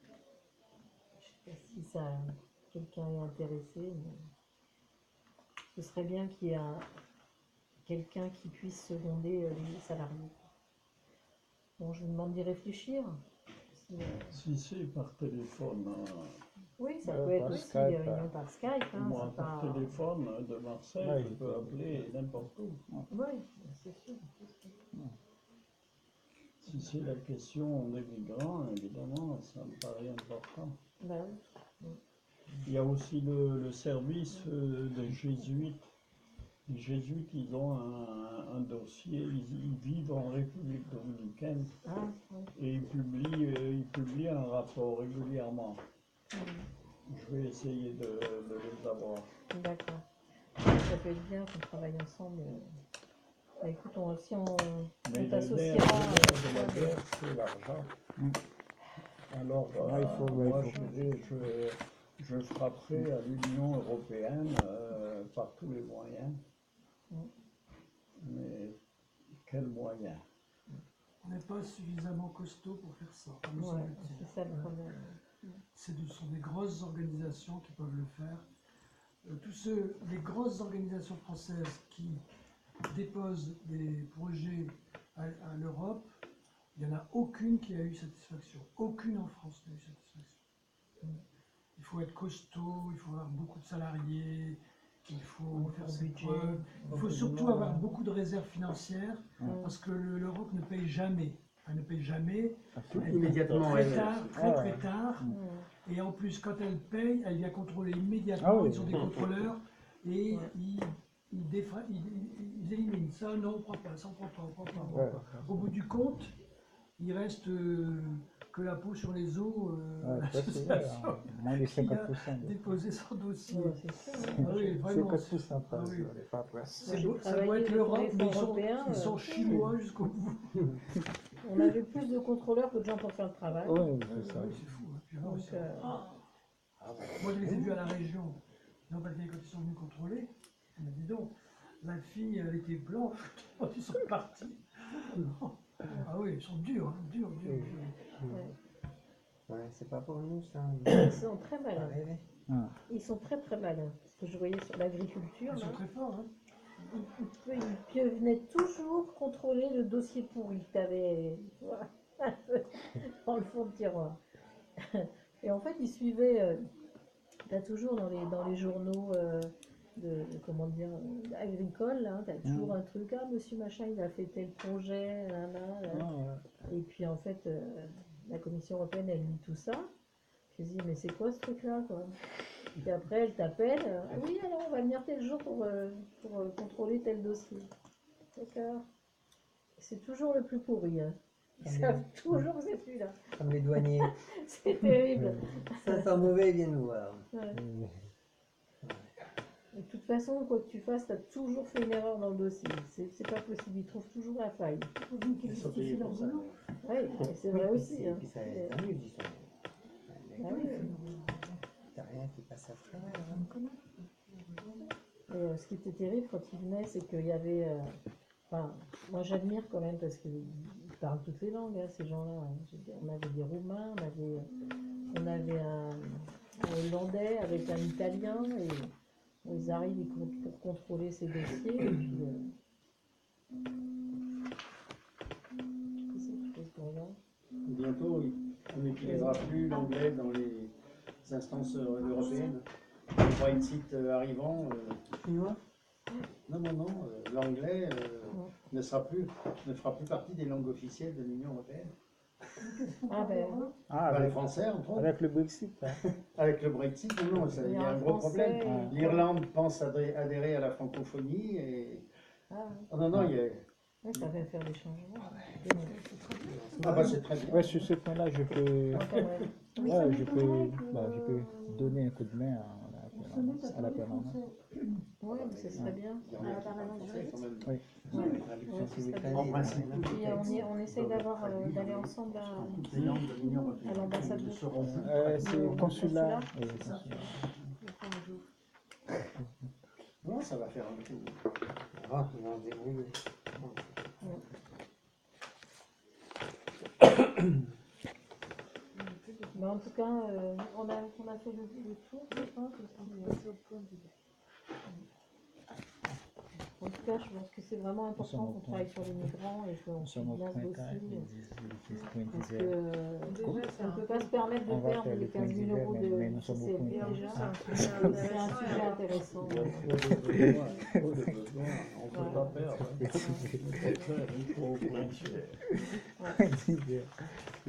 Je ne sais pas si ça, quelqu'un est intéressé, mais ce serait bien qu'il y ait quelqu'un qui puisse seconder les salariés. Bon, je vous demande d'y réfléchir. Si c'est par téléphone, Oui, ça peut être par aussi Skype, des réunions par Skype. Hein, moi c'est par pas... téléphone de Marseille, Ouais, je peux appeler n'importe où. Oui, c'est sûr. Si c'est la question des migrants, évidemment, ça me paraît important. Ben, Il y a aussi le service des jésuites. Les jésuites, ils ont un dossier, ils vivent en République dominicaine et ils publient un rapport régulièrement. Je vais essayer de les avoir. D'accord. Ça peut être bien qu'on travaille ensemble. Bah, écoute, si on Mais le t'associera. nerf de la guerre, c'est l'argent. Alors, il faut- moi, il faut- je frapperai à l'Union européenne par tous les moyens. Mais Quels moyens? On n'est pas suffisamment costaud pour faire ça. me Ouais, semble-t-il. c'est ça le problème. Ce sont des grosses organisations qui peuvent le faire. Les grosses organisations françaises qui déposent des projets à l'Europe, il n'y en a aucune qui a eu satisfaction. Aucune en France n'a eu satisfaction. Il faut être costaud, il faut avoir beaucoup de salariés, il faut faire ses preuves. Il faut surtout avoir beaucoup de réserves financières parce que l'Europe ne paye jamais. Elle ne paye jamais. Elle Immédiatement, paye elle- très tard, très tard. Et en plus, quand elle paye, elle vient contrôler immédiatement. Ah oui. Ils ont des contrôleurs et ils éliminent. Ça, non, on ne prend pas. Ça, on ne prend pas. On prend pas. Ouais. Au bout du compte, il reste que la peau sur les os. Ouais, ça, c'est vrai, hein. Moins de 50%. Déposer son dossier. Ouais, c'est ça. Ah oui, vraiment. 50% Ah oui. les paperasses. C'est J'ai beau, ça travaillé doit être pour l'Europe, les mais fonds européens, ils sont chinois jusqu'au bout. On avait plus de contrôleurs que de gens pour faire le travail. Ouais, c'est ça. Oui, c'est fou. Hein. Puis alors, Donc, moi, je les ai vus à la région. Non, parce que quand ils sont venus contrôler, on m'a dit donc, la fille, elle était blanche quand ils sont partis. Ah oui, ils sont durs, hein, durs. Ouais, c'est pas pour nous ça. ils sont très Pas malins. rêver. Ils sont très très malins. Ce que je voyais sur l'agriculture, Ils là, sont très forts. Hein. ils venaient toujours contrôler le dossier pourri que tu avais dans le fond de tiroir. Et en fait, ils suivaient, tu as toujours dans les journaux comment dire, agricoles, tu as toujours un truc, ah monsieur machin, il a fait tel projet, et puis en fait, la Commission européenne, elle lit tout ça. Je me dis, mais c'est quoi ce truc-là, quoi? Et après, elle t'appelle, ah oui, alors on va venir tel jour pour contrôler tel dossier. D'accord. C'est toujours le plus pourri. Hein. Ils savent toujours que c'est celui-là. Comme les douaniers. C'est terrible. Ça sent mauvais, ils viennent nous voir. Ouais. Et de toute façon, quoi que tu fasses, tu as toujours fait une erreur dans le dossier. C'est pas possible, ils trouvent toujours la faille. Il faut bien qu'ils justifient leur boulot. Oui, c'est vrai aussi. Et Hein. puis ça Et- t'amuse, ils sont. Ah oui. T'as rien qui passe à travers. Hein. Et, ce qui était terrible quand ils venaient, c'est qu'il y avait. Enfin, moi j'admire quand même parce qu'ils parlent toutes les langues, hein, ces gens-là. Hein. Je veux dire, on avait des Roumains, on avait un Hollandais avec un Italien, et ils arrivent pour contrôler ces dossiers. Et puis, qu'est-ce qu'on regarde ? Bientôt, on n'utilisera plus l'anglais dans les instances européennes. Le Brexit arrivant, Chinois? non, l'anglais ne fera plus partie des langues officielles de l'Union européenne. Ah ben, Ah, Les avec, Français, entre autres. avec le Brexit. Hein. Avec le Brexit, non, il y a un gros Français, problème. L'Irlande pense adhérer à la francophonie et... ah, Oh, non, il y a... ouais, ça va faire des changements. Ah bah c'est très bien. Ouais, sur ce point-là, je peux, Enfin, ouais. ouais, je peux donner un coup de main à la permanence. Ouais, mais ce serait bien. Il y en a qui parlent français quand même. Oui. Ouais, ce serait bien. En principe, Puis on essaye d'aller ensemble toutes les langues de l'Union européenne à l'ambassade de seront... C'est consulat. Non, ça va faire un peu... Ah, ils vont se débrouiller. Mais en tout cas, on a fait le tour, je pense. En tout cas, je pense que c'est vraiment important qu'on travaille sur les migrants et qu'on Nous suive sommes au bien ce point dossier. Parce disait. qu'on Déjà, ne peut pas se permettre de On va perdre faire les le 15 point 000 euros d'hiver, mais nous de sommes au CCLP point déjà. d'hiver. C'est un sujet intéressant. On ne peut pas perdre. Il faut blanchir.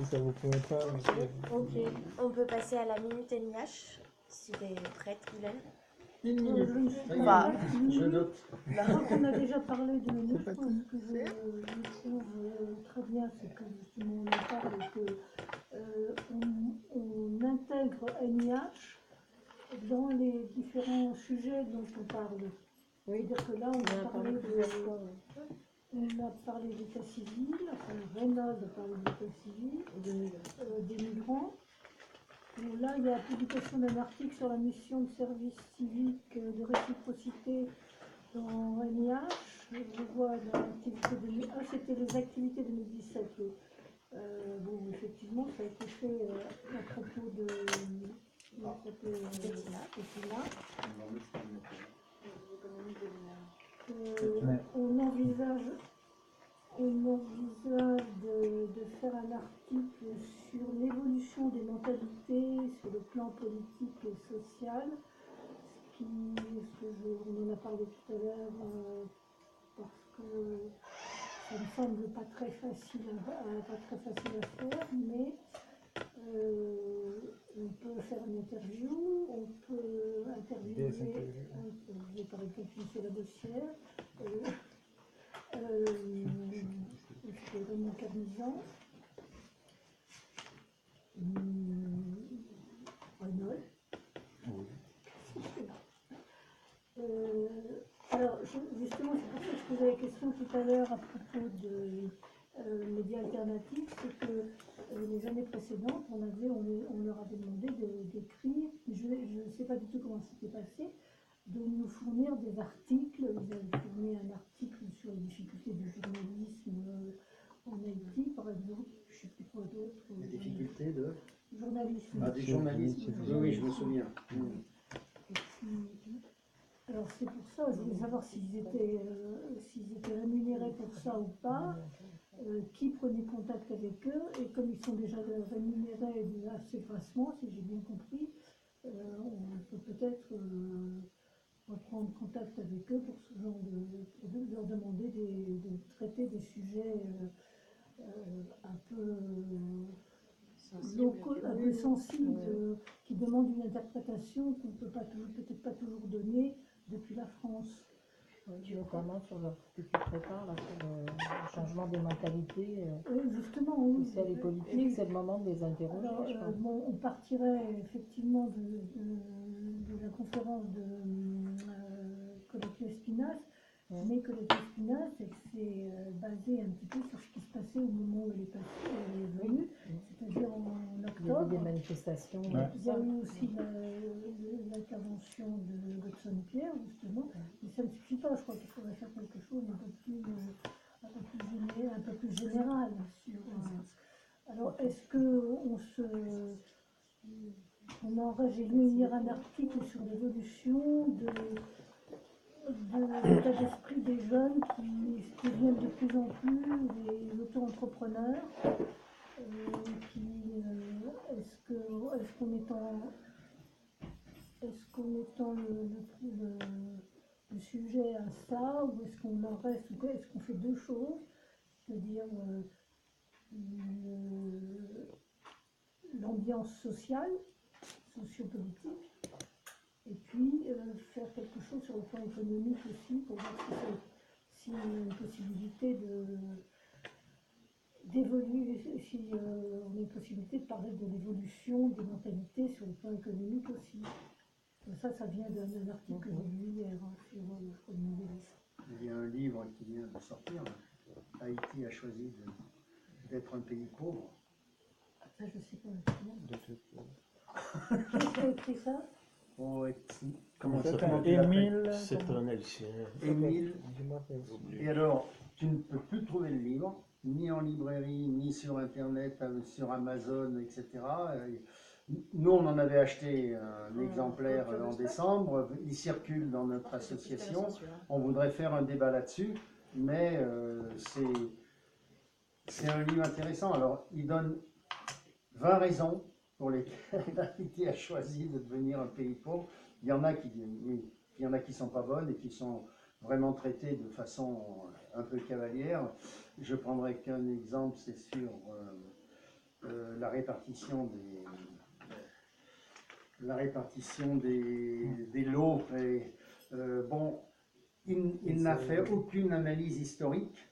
Ça vous pourrait pas. Ok. On peut passer à la minute NIH, si tu es prête, Guylaine. Je ne sais Ça y est, pas. je note. Je crois qu'on a déjà parlé de une chose que je trouve très bien, c'est que justement on en parle et que on intègre NIH dans les différents sujets dont on parle. Oui, C'est-à-dire que là, on en a parlé plusieurs fois. on a parlé d'état civil, enfin Reynald a parlé d'état civil, des migrants. Bon, là, il y a la publication d'un article sur la mission de service civique de réciprocité Dans NIH, je vois l'activité c'était les activités 2017. Oui. Bon, effectivement, ça a été fait à propos de Bettina. On envisage de faire un article sur l'évolution des mentalités sur le plan politique et social, on en a parlé tout à l'heure, parce que ça me semble pas très facile à faire, mais on peut faire une interview, on peut interviewer par exemple Michel Labossière, c'est Raymond Carnizan, Renaud. Alors, justement, c'est pour ça que je posais la question tout à l'heure à propos de médias alternatifs, c'est que les années précédentes, on leur avait demandé d'écrire, je ne sais pas du tout comment c'était passé, de nous fournir des articles. Vous avez fourni un article sur les difficultés du journalisme en Haïti, par exemple, je ne sais plus quoi d'autre. Les difficultés de journalisme. Ah, du journalisme, oui, je me souviens. Alors c'est pour ça, je voulais savoir s'ils étaient rémunérés pour ça ou pas, qui prenait contact avec eux, et comme ils sont déjà rémunérés assez grassement, si j'ai bien compris, on peut peut-être reprendre contact avec eux pour ce genre de leur demander de traiter des sujets un peu locaux, un peu sensibles, qui demandent une interprétation qu'on ne peut peut-être pas toujours donner depuis la France. Notamment sur ce que tu prépares, là, sur le changement des mentalités justement, oui. sociales et politiques, c'est le moment de les interroger. Alors, je pense. bon, on partirait effectivement de la conférence de Colette Espinasse, mais Colette Espinasse, c'est basé un petit peu sur ce qui se passait au moment où elle est venue, c'est-à-dire en Il y avait octobre. des manifestations. Il y a eu aussi l'intervention de Godson Pierre, justement, mais ça ne suffit pas. Je crois qu'il faudrait faire quelque chose un peu plus général. Alors, est-ce qu'on aurait, j'ai lu hier un article sur l'évolution de l'état d'esprit des jeunes qui deviennent de plus en plus des auto-entrepreneurs. Est-ce qu'on étend le sujet à ça, ou est-ce qu'on en reste, ou est-ce qu'on fait deux choses, c'est-à-dire l'ambiance sociale, sociopolitique, et puis faire quelque chose sur le plan économique aussi, pour voir s'il y a une possibilité d'évoluer, si on a une possibilité de parler de l'évolution des mentalités sur le plan économique aussi. Ça vient d'un article que j'ai lu hier sur le Mondialiste. Il y a un livre qui vient de sortir. Haïti a choisi d'être un pays pauvre. Ça, je ne sais pas. Qui a écrit ça? Comment ça s'appelle? s'appelle? Émile. C'est un Haïtien. Émile. Et alors, tu ne peux plus trouver le livre, ni en librairie, ni sur Internet, sur Amazon, etc. Nous, on en avait acheté un exemplaire en décembre. Il circule dans notre association. On voudrait faire un débat là-dessus, mais c'est un livre intéressant. Alors, il donne 20 raisons pour lesquelles l'Haïti a choisi de devenir un pays pauvre. Il y en a qui sont pas bonnes et qui sont vraiment traitées de façon un peu cavalière. Je prendrai qu'un exemple, c'est sur la répartition des lots. Et, bon, il n'a fait aucune analyse historique.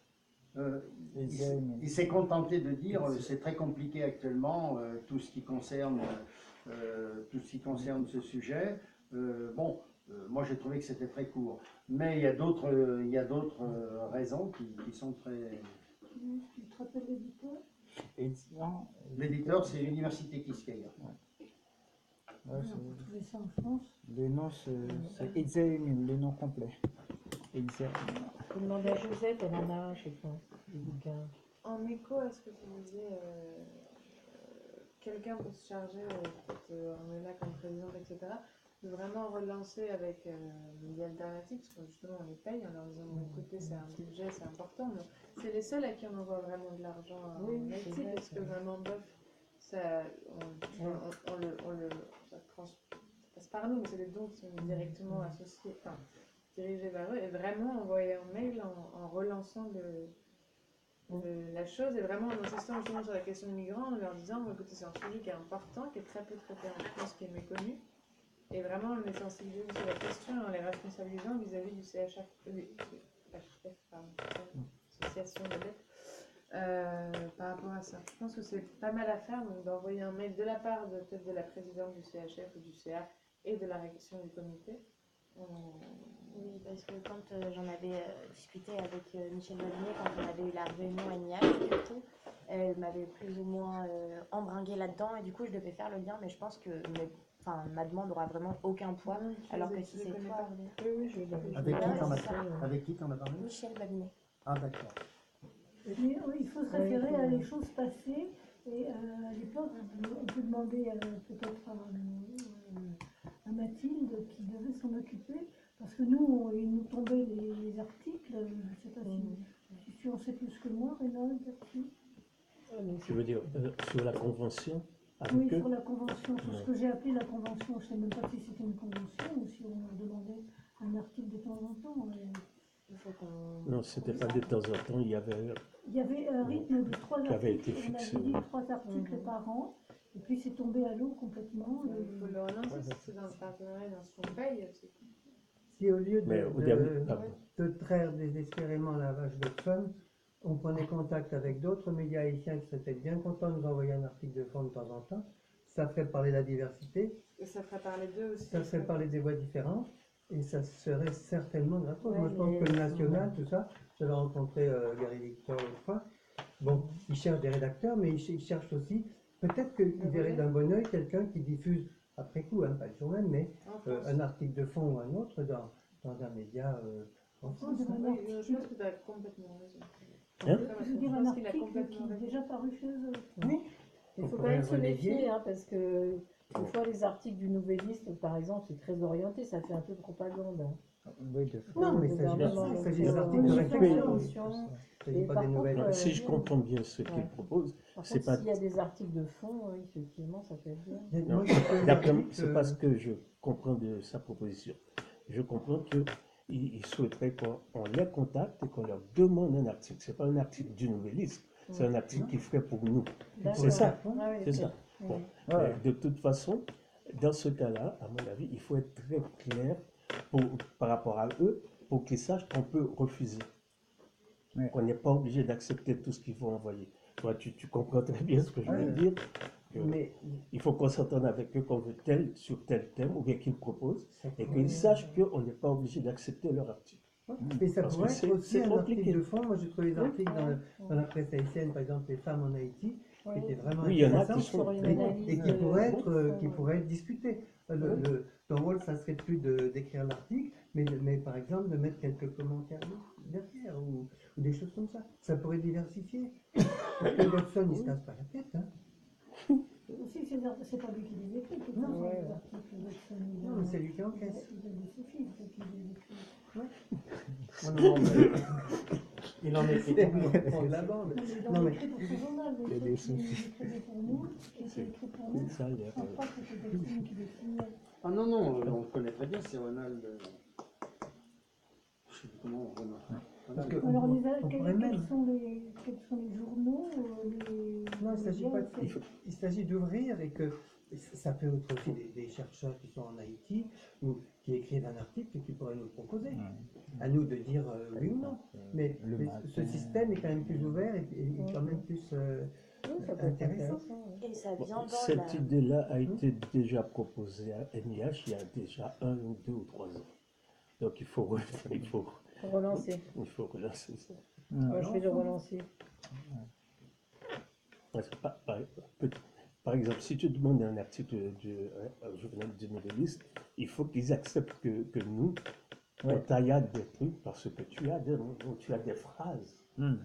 Il s'est contenté de dire c'est très compliqué actuellement tout ce qui concerne ce sujet. Moi j'ai trouvé que c'était très court, mais il y a d'autres raisons qui sont très. Tu te rappelles l'éditeur? L'éditeur, c'est l'université Quisqueya. On peut trouver ça en France. Le nom, c'est Émile, le nom complet. Exact. Faut demander à Josette, elle en a un, je sais pas, des bouquins. En écho à ce que tu disais, quelqu'un peut se charger, peut-être on est là comme présidente, etc., de vraiment relancer avec des alternatives, parce que justement on les paye en leur disant bon, écoutez, c'est un budget, c'est important, mais c'est les seuls à qui on envoie vraiment de l'argent Oui, en c'est Haïti, vrai, parce que ça. vraiment, bof, ça, ça passe par nous, mais c'est des dons qui sont directement associés, enfin, dirigés vers eux, et vraiment envoyer un mail en relançant la chose, et vraiment en insistant justement sur la question des migrants, en leur disant bon, écoutez, c'est un sujet qui est important, qui est très peu traité en France, qui est méconnu. Et vraiment, on les sensibilise sur la question et en les responsabilisant vis-à-vis du CHF, pardon, Association de l'aide, par rapport à ça. Je pense que c'est pas mal à faire, donc d'envoyer un mail de la part de peut-être de la présidente du CHF ou du CA et de la réaction du comité. Oui, parce que quand j'en avais discuté avec Michel Babinet, quand on avait eu la réunion à NIH, du coup, elle m'avait plus ou moins embringué là-dedans, et du coup, je devais faire le lien, mais je pense que ma demande n'aura vraiment aucun poids, alors que si c'est toi... Oui, oui, je l'avais. Avec Ah qui ouais, t'en c'est ça. as, avec qui t'en as parlé? Michel Babinet. Ah, d'accord. Mais oui, il faut se référer à les choses passées. Et à l'époque, on peut demander peut-être à Mathilde qui devait s'en occuper. Parce que nous, il nous tombait les articles. Je ne sais pas si tu en sais plus que moi, Rénal, là-dessus. Tu veux dire sur la convention avec Oui, eux? sur la convention, sur ce Ouais. que j'ai appelé la convention. Je ne sais même pas si c'était une convention ou si on leur demandait un article de temps en temps. Il faut qu'on... Non, c'était pas de temps en temps, il y avait Il y avait un rythme de 3 qui avait été articles, on fixé. avait dit 3 articles par an, et puis c'est tombé à l'eau complètement. Il faut le relancer, si c'est dans le partenariat, dans ce qu'on paye. Si au lieu Mais au dernier, pardon. de traire désespérément la vache de fonds, on prenait contact avec d'autres médias haïtiens qui seraient bien contents de nous envoyer un article de fond de temps en temps, ça ferait parler de la diversité, Et ça ferait parler d'eux aussi. ça ferait parler des voix différentes, et ça serait certainement gratos. Ouais, Moi je pense mais- que le national, tout ça, j'avais rencontré Gary Victor l'autre fois, bon, ils cherchent des rédacteurs, mais ils cherchent aussi, peut-être qu'ils verraient d'un bon oeil quelqu'un qui diffuse, après coup, hein, pas le jour même, mais un article de fond ou un autre dans un média en France. Je veux Oui, je pense que tu as complètement raison. Hein? Je veux dire Je un pense qu'il a article complètement qui est raison. déjà paru chez eux. Oui. Il On faut quand pourrait même se reléguer. méfier, hein, parce que des fois les articles du Nouvelliste, par exemple, c'est très orienté, ça fait un peu propagande. Hein. Oui, de fait. Non, mais Le il s'agit gouvernement, il donc, s'agit des articles on de y fait réflexion. attention. Il ne s'agit Et pas par des contre, nouvelles. Si je comprends bien ce qu'il Ouais. propose, Par c'est contre, pas. s'il y a des articles de fond, oui, effectivement, ça peut être bien. Non, Moi, j'ai fait un d'après- article, c'est pas ce que je comprends de sa proposition. Je comprends qu'il souhaiterait qu'on les contacte et qu'on leur demande un article. C'est pas un article du Nouvelliste, c'est un article qu'il ferait pour nous. D'accord. C'est ça. Ah oui, C'est ok. ça. Bon. Oui. Ouais. De toute façon, dans ce cas-là, à mon avis, il faut être très clair par rapport à eux pour qu'ils sachent qu'on peut refuser. Ouais. Qu'on n'est pas obligé d'accepter tout ce qu'ils vont envoyer. Toi, tu comprends très bien ce que je veux Ouais. dire. Que mais il faut qu'on s'entende avec eux qu'on veut sur tel thème ou bien qu'ils proposent ça et pourrait- qu'ils sachent qu'on n'est pas obligé d'accepter leur article. mais ça Parce que pourrait c'est- être aussi c'est un compliqué. article de fond. Moi, j'ai trouvé des Oui. articles dans la presse haïtienne, par exemple, les femmes en Haïti, Oui. qui étaient vraiment Oui, il y en a intéressants. qui sont sur une très bons. analyse Et qui de- pourraient être discutés. Ton rôle, ça serait plus d'écrire l'article, mais par exemple de mettre quelques commentaires derrière ou des choses comme ça. Ça pourrait diversifier. Parce que Watson, il se casse pas la tête. Hein. Aussi, c'est pas lui qui les écrit, de toute Non. façon, Ouais. les articles de Watson, Non, mais c'est lui qui encaisse. Il a des sophistes qui les écrivent. Non, il en écrit pour de la bande. Non, mais il Non, en mais- écrit pour son journal, mais Il y a ceux des qui soucis. écrivaient pour nous, qui étaient écrits pour nous, C'est ça, il y a- je pense pas que c'était Delphine qui les signait. Ah non, non, on le connaît très bien, c'est Ronald. Je sais plus comment, Ronald. Parce que Alors, on pourrait quels même. sont les journaux, les... Non, il s'agit pas. médias, Il s'agit d'ouvrir et que ça peut être aussi des chercheurs qui sont en Haïti ou qui écrivent un article et qui pourraient nous le proposer. À nous de dire oui ou non. Mais ce système est quand même plus ouvert et quand même plus Oui, ça peut être intéressant. intéressant. Oui. Et ça Bon, vient dans cette la... idée-là a été déjà proposée à NIH il y a déjà 1 ou 2 ou 3 ans. Donc il faut Pour relancer. relancer ça. Ouais, je vais le relancer. Parce que par exemple, si tu demandes un article du journal du Nouvelliste, il faut qu'ils acceptent que nous, Ouais. on taillade des trucs parce que tu as des phrases, Hmm.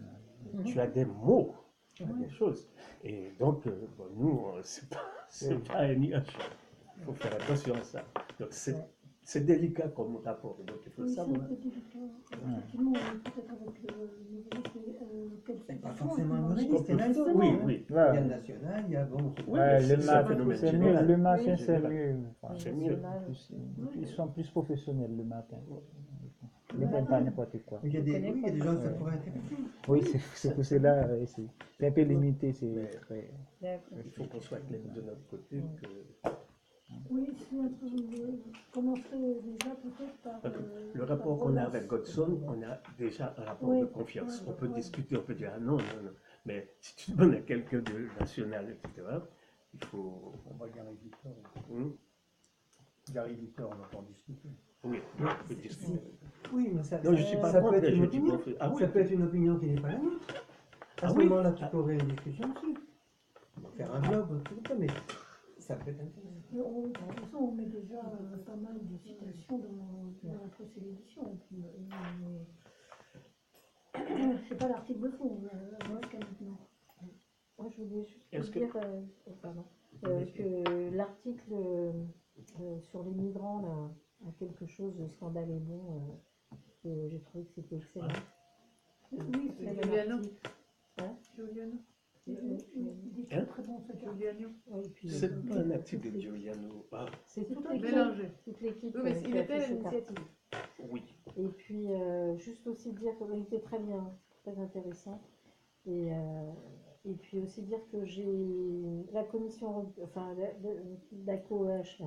tu as des mots, tu as des choses. Et donc, bon, nous, c'est pas un nuage. Il faut faire attention à ça. Donc, c'est délicat comme rapport. Donc, il faut Oui, c'est un savoir. peu délicat. Effectivement, peut-être avec le quelle C'est pas situation, forcément comment- humoriste, il y en a d'autres. Oui, hein. oui. Il y a le national, il y a bon. Oui, Ouais, mais le c'est un matin, phénomène c'est mieux. général. Le matin, Oui, c'est général. mieux. Enfin, C'est mieux. ils sont plus professionnels le matin. Ils ne prennent pas n'importe quoi. Il y a des, oui, il y a des gens que ça pourrait intéresser. Oui, c'est pour cela, c'est un peu limité. C'est très... D'accord. Il faut qu'on soit clair de notre côté que Oui, c'est un peu. Commencer déjà peut-être par. le rapport par qu'on a relance. avec Godson, on a déjà un rapport Oui, de confiance. oui, On peut oui. discuter, on peut dire ah non, non, non. Mais si tu demandes à quelqu'un de national, etc., il faut. On va Gary Victor. Hum, Gary Victor, on va pas en discuter. oui, on peut discuter. Oui, mais ça, Non, je suis pas ça contre, peut être je une dis opinion. qu'on fait- ah oui. Ça peut être une opinion qui n'est pas la nôtre. À Ah ce oui. moment-là, tu peux ouvrir une discussion dessus. On va faire un blog, tout ça, mais ça peut être intéressant. De toute façon, on met déjà pas mal de citations dans la précédente édition. C'est pas l'article de fond, jusqu'à maintenant. Moi, je voulais juste Est-ce que- dire que l'article sur les migrants là, a quelque chose de scandale et bon. J'ai trouvé que c'était excellent. Oui, Il y c'est avait Giuliano. l'article. Hein Giuliano. il est très bon, ce gars. Giuliano. Oui, puis, C'est pas un article de Giuliano. Ah, c'est toute Mélangé. l'équipe Oui, mais qui il a était à fait cet l'initiative. article. oui. Et puis, juste aussi dire qu'il était très bien, très intéressant. Et puis aussi dire que j'ai la commission, enfin la COH, là,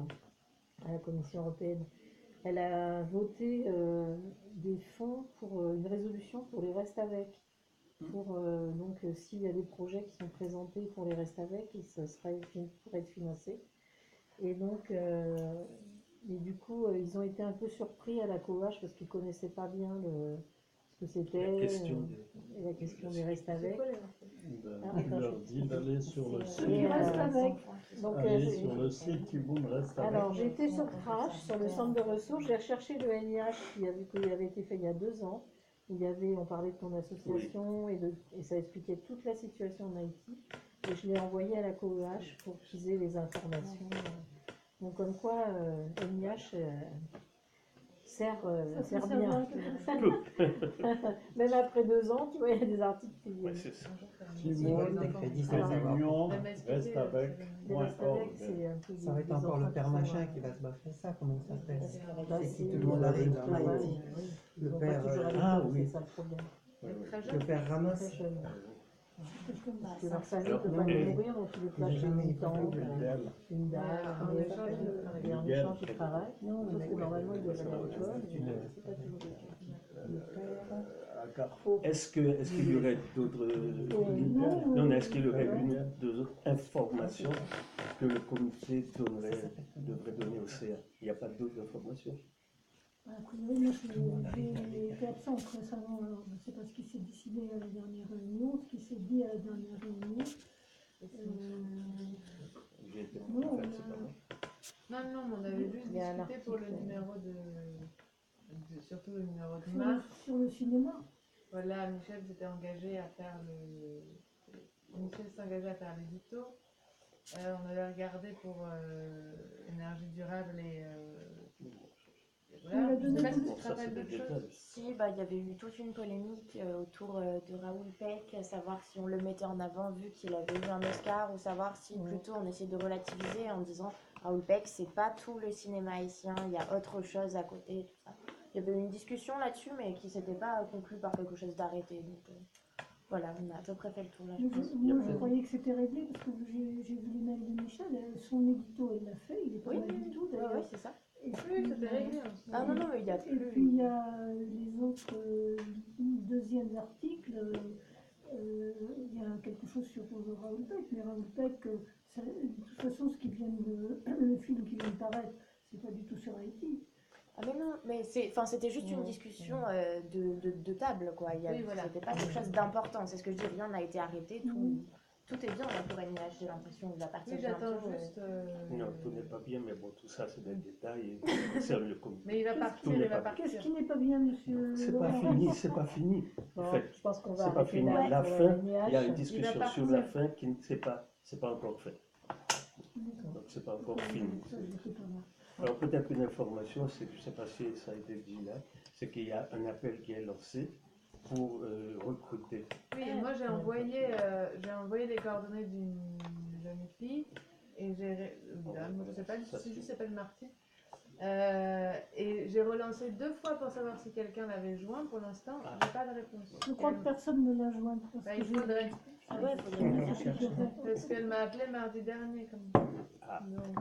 à la Commission européenne, elle a voté des fonds pour une résolution pour les restes avec. Pour, donc, s'il y a des projets qui sont présentés pour les restes avec, ça pourrait être financé. Et donc, et du coup, ils ont été un peu surpris à la COH parce qu'ils ne connaissaient pas bien ce que c'était. La question des restes avec. Il leur dit d'aller sur le site. Et, reste avec. Donc, Allez sur le site qui vous reste avec. alors, j'étais sur Crash, sur le centre de ressources. J'ai recherché le NIH qui avait été fait il y a 2 ans. On parlait de ton association et ça expliquait toute la situation en Haïti. Et je l'ai envoyé à la COH pour qu'ils aient les informations. Donc, comme quoi, NIH sert bien. Même après 2 ans, tu vois, il y a des articles qui Ouais, c'est ça. Simone, Des crédits, Alors, ça va. Union, Même expliqué, reste avec. les restes avec, c'est un peu Ça va être encore le père machin qui va se battre ça, comment ça s'appelle? Bah, C'est c'est- qui tout le monde arrive en ouais, Haïti. oui. Le Ils vont père, pas toujours aller ah vite, oui. c'est ça le problème. Très Le jeune. père Ramos. Très jeune. Parce que leur famille Alors, ne peut non, pas les mais nourrir, donc ils les il a placent chez jamais une été tante, Miguel. une dame, En et échange, il travaille. et en Miguel. échange, ils travaillent. Non, Sauf mais que normalement, ils doivent aller à l'école, mais Ouais. c'est pas toujours le cas. À Carrefour. Est-ce qu'il y aurait d'autres. Non, est-ce qu'il y aurait une ou deux autres informations que le comité devrait donner au CA? Il n'y a pas d'autres informations? A priori, moi, j'ai été absente récemment, alors je ne sais pas ce qui s'est décidé à la dernière réunion, ce qui s'est dit à la dernière réunion. J'ai été Non, en fait, c'est pas moi. Non, mais on avait juste Il y a un discuté pour le article. numéro surtout le numéro de mars. Sur le cinéma, Voilà, Michel s'était engagé à faire Michel s'engageait à faire l'édito. On avait regardé pour énergie durable et voilà. Je sais pas si tu te Ça, rappelles c'est d'autres des choses. détails. Si, bah, il y avait eu toute une polémique autour de Raoul Peck, à savoir si on le mettait en avant vu qu'il avait eu un Oscar, ou savoir si plutôt on essayait de relativiser en disant Raoul Peck, c'est pas tout le cinéma haïtien, il y a autre chose à côté, tout ça. Il y avait eu une discussion là-dessus, mais qui s'était pas conclue par quelque chose d'arrêté. Donc voilà, on a à peu près fait le tour là, je pense. moi je croyais que c'était réglé parce que j'ai vu les mails de Michel, son édito elle l'a fait, il est pas Oui, mal du tout ouais, d'ailleurs. ouais, c'est ça. Et Oui, puis, c'était réglé. Hein. Ah non, non, mais il y a Et plus. puis il y a les autres deuxièmes articles, il y a quelque chose sur Raoul Peck, mais Raoul Peck, de toute façon le film qui vient de paraître, c'est pas du tout sur Haïti. Ah mais non, mais c'était juste une discussion de table, quoi. Oui, voilà. C'était pas quelque chose d'important, c'est ce que je dis, rien n'a été arrêté, tout est bien là pour NIH, j'ai l'impression, il va partir Oui, j'attends bientôt, juste. Non, tout n'est pas bien, mais bon, tout ça, c'est des détails. Et c'est le comité. Mais il va Qu'est-ce partir, qui il n'est va pas- partir. Qu'est-ce qui n'est pas bien, monsieur C'est pas Laurent? fini, c'est pas fini. En Bon, fait, je pense qu'on va c'est pas arrêter fini. là La pour fin, NIH. il y a une Il discussion va sur la fin qui ne c'est pas encore fait. Donc c'est pas encore fini. Ça, je sais pas, moi. Alors peut-être une information, c'est que je ne sais pas si ça a été dit là, c'est qu'il y a un appel qui est lancé pour recruter. Oui, et moi j'ai envoyé les coordonnées d'une jeune fille et dame, je sais pas, si elle s'appelle Martine. Et j'ai relancé 2 fois pour savoir si quelqu'un l'avait joint. Pour l'instant, j'ai pas de réponse. Je crois que personne ne l'a joint. parce Bah, que il j'ai- faudrait. Ah ouais, faut bien. Parce qu'elle m'a appelé mardi dernier. Donc,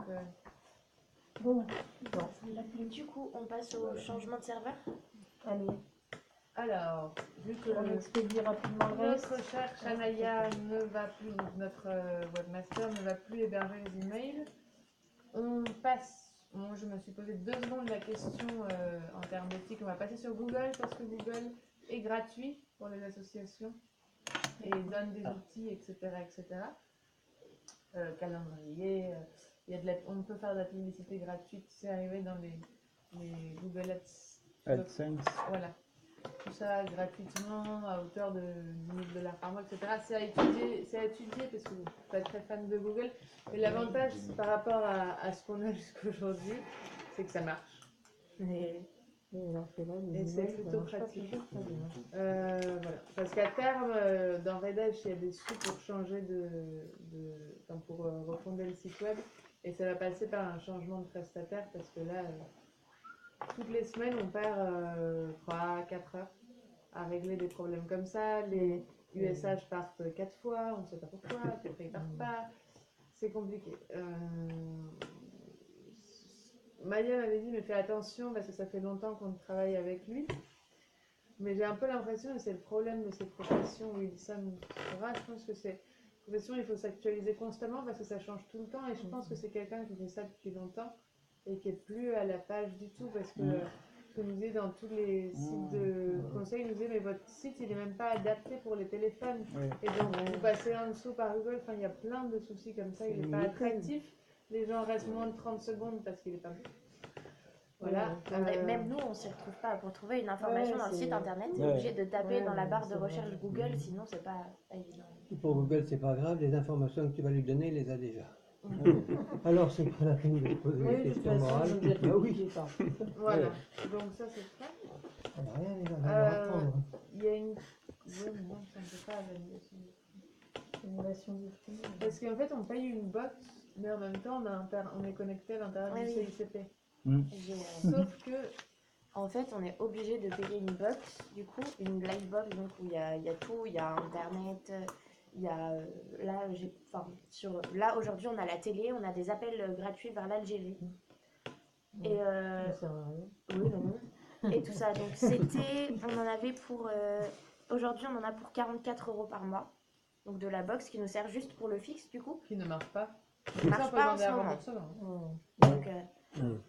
Bon, Du coup, on passe au changement de serveur. Allez, alors, vu que on expédie rapidement le reste. notre chère Shania ne va plus, donc notre webmaster ne va plus héberger les emails, on passe. Moi, je me suis posé 2 secondes la question en termes d'éthique. On va passer sur Google parce que Google est gratuit pour les associations et donne des outils, etc. etc. Calendrier, on peut faire de la publicité gratuite, c'est arrivé dans les Google Ads. AdSense. Voilà. Tout ça gratuitement, à hauteur de 10 000 $ par mois, etc. C'est à étudier parce que vous êtes très fan de Google. Et l'avantage par rapport à ce qu'on a jusqu'aujourd'hui, c'est que ça marche. Et c'est plutôt pratique. Voilà. Parce qu'à terme, dans Redash, il y a des sous pour changer pour refonder le site web. Et ça va passer par un changement de prestataire parce que là, toutes les semaines, on perd 3-4 heures à régler des problèmes comme ça. Les USH partent 4 fois, on ne sait pas pourquoi, puis après ils partent pas. C'est compliqué. Maya m'avait dit, mais fais attention parce que ça fait longtemps qu'on travaille avec lui. Mais j'ai un peu l'impression, et c'est le problème de ces professions, Wilson saura, je pense que c'est profession, il faut s'actualiser constamment parce que ça change tout le temps. Et je pense que c'est quelqu'un qui fait ça depuis longtemps et qui est plus à la page du tout parce que ce que nous disait dans tous les sites de conseil, il nous disait mais votre site il est même pas adapté pour les téléphones et donc vous passez en dessous par Google, enfin il y a plein de soucis comme ça, il n'est pas attractif, les gens restent moins de 30 secondes parce qu'il est pas bon. Voilà. Même nous, on s'y retrouve pas. Pour trouver une information dans le site internet, c'est obligé de taper dans la barre de recherche Google, sinon c'est pas évident. Pour Google, c'est pas grave, les informations que tu vas lui donner, il les a déjà. Alors, c'est pas la peine de poser des questions morales. Bah oui. Voilà. Donc ça c'est ça. On n'a rien à apprendre. Il y a une... Oui, non, ça ne peut pas l'annulation du prix. Parce qu'en fait, on paye une box, mais en même temps, on est connecté à l'intérieur du CICP. Sauf que, en fait, on est obligé de payer une box, du coup, une live box, donc où il y a tout, il y a Internet, il y a là aujourd'hui, on a la télé, on a des appels gratuits vers l'Algérie. Et oui, non. Et tout ça. Donc on en avait pour aujourd'hui, on en a pour 44 € par mois. Donc de la box qui nous sert juste pour le fixe, du coup. Qui ne marche pas. Qui ne marche pas en ce moment.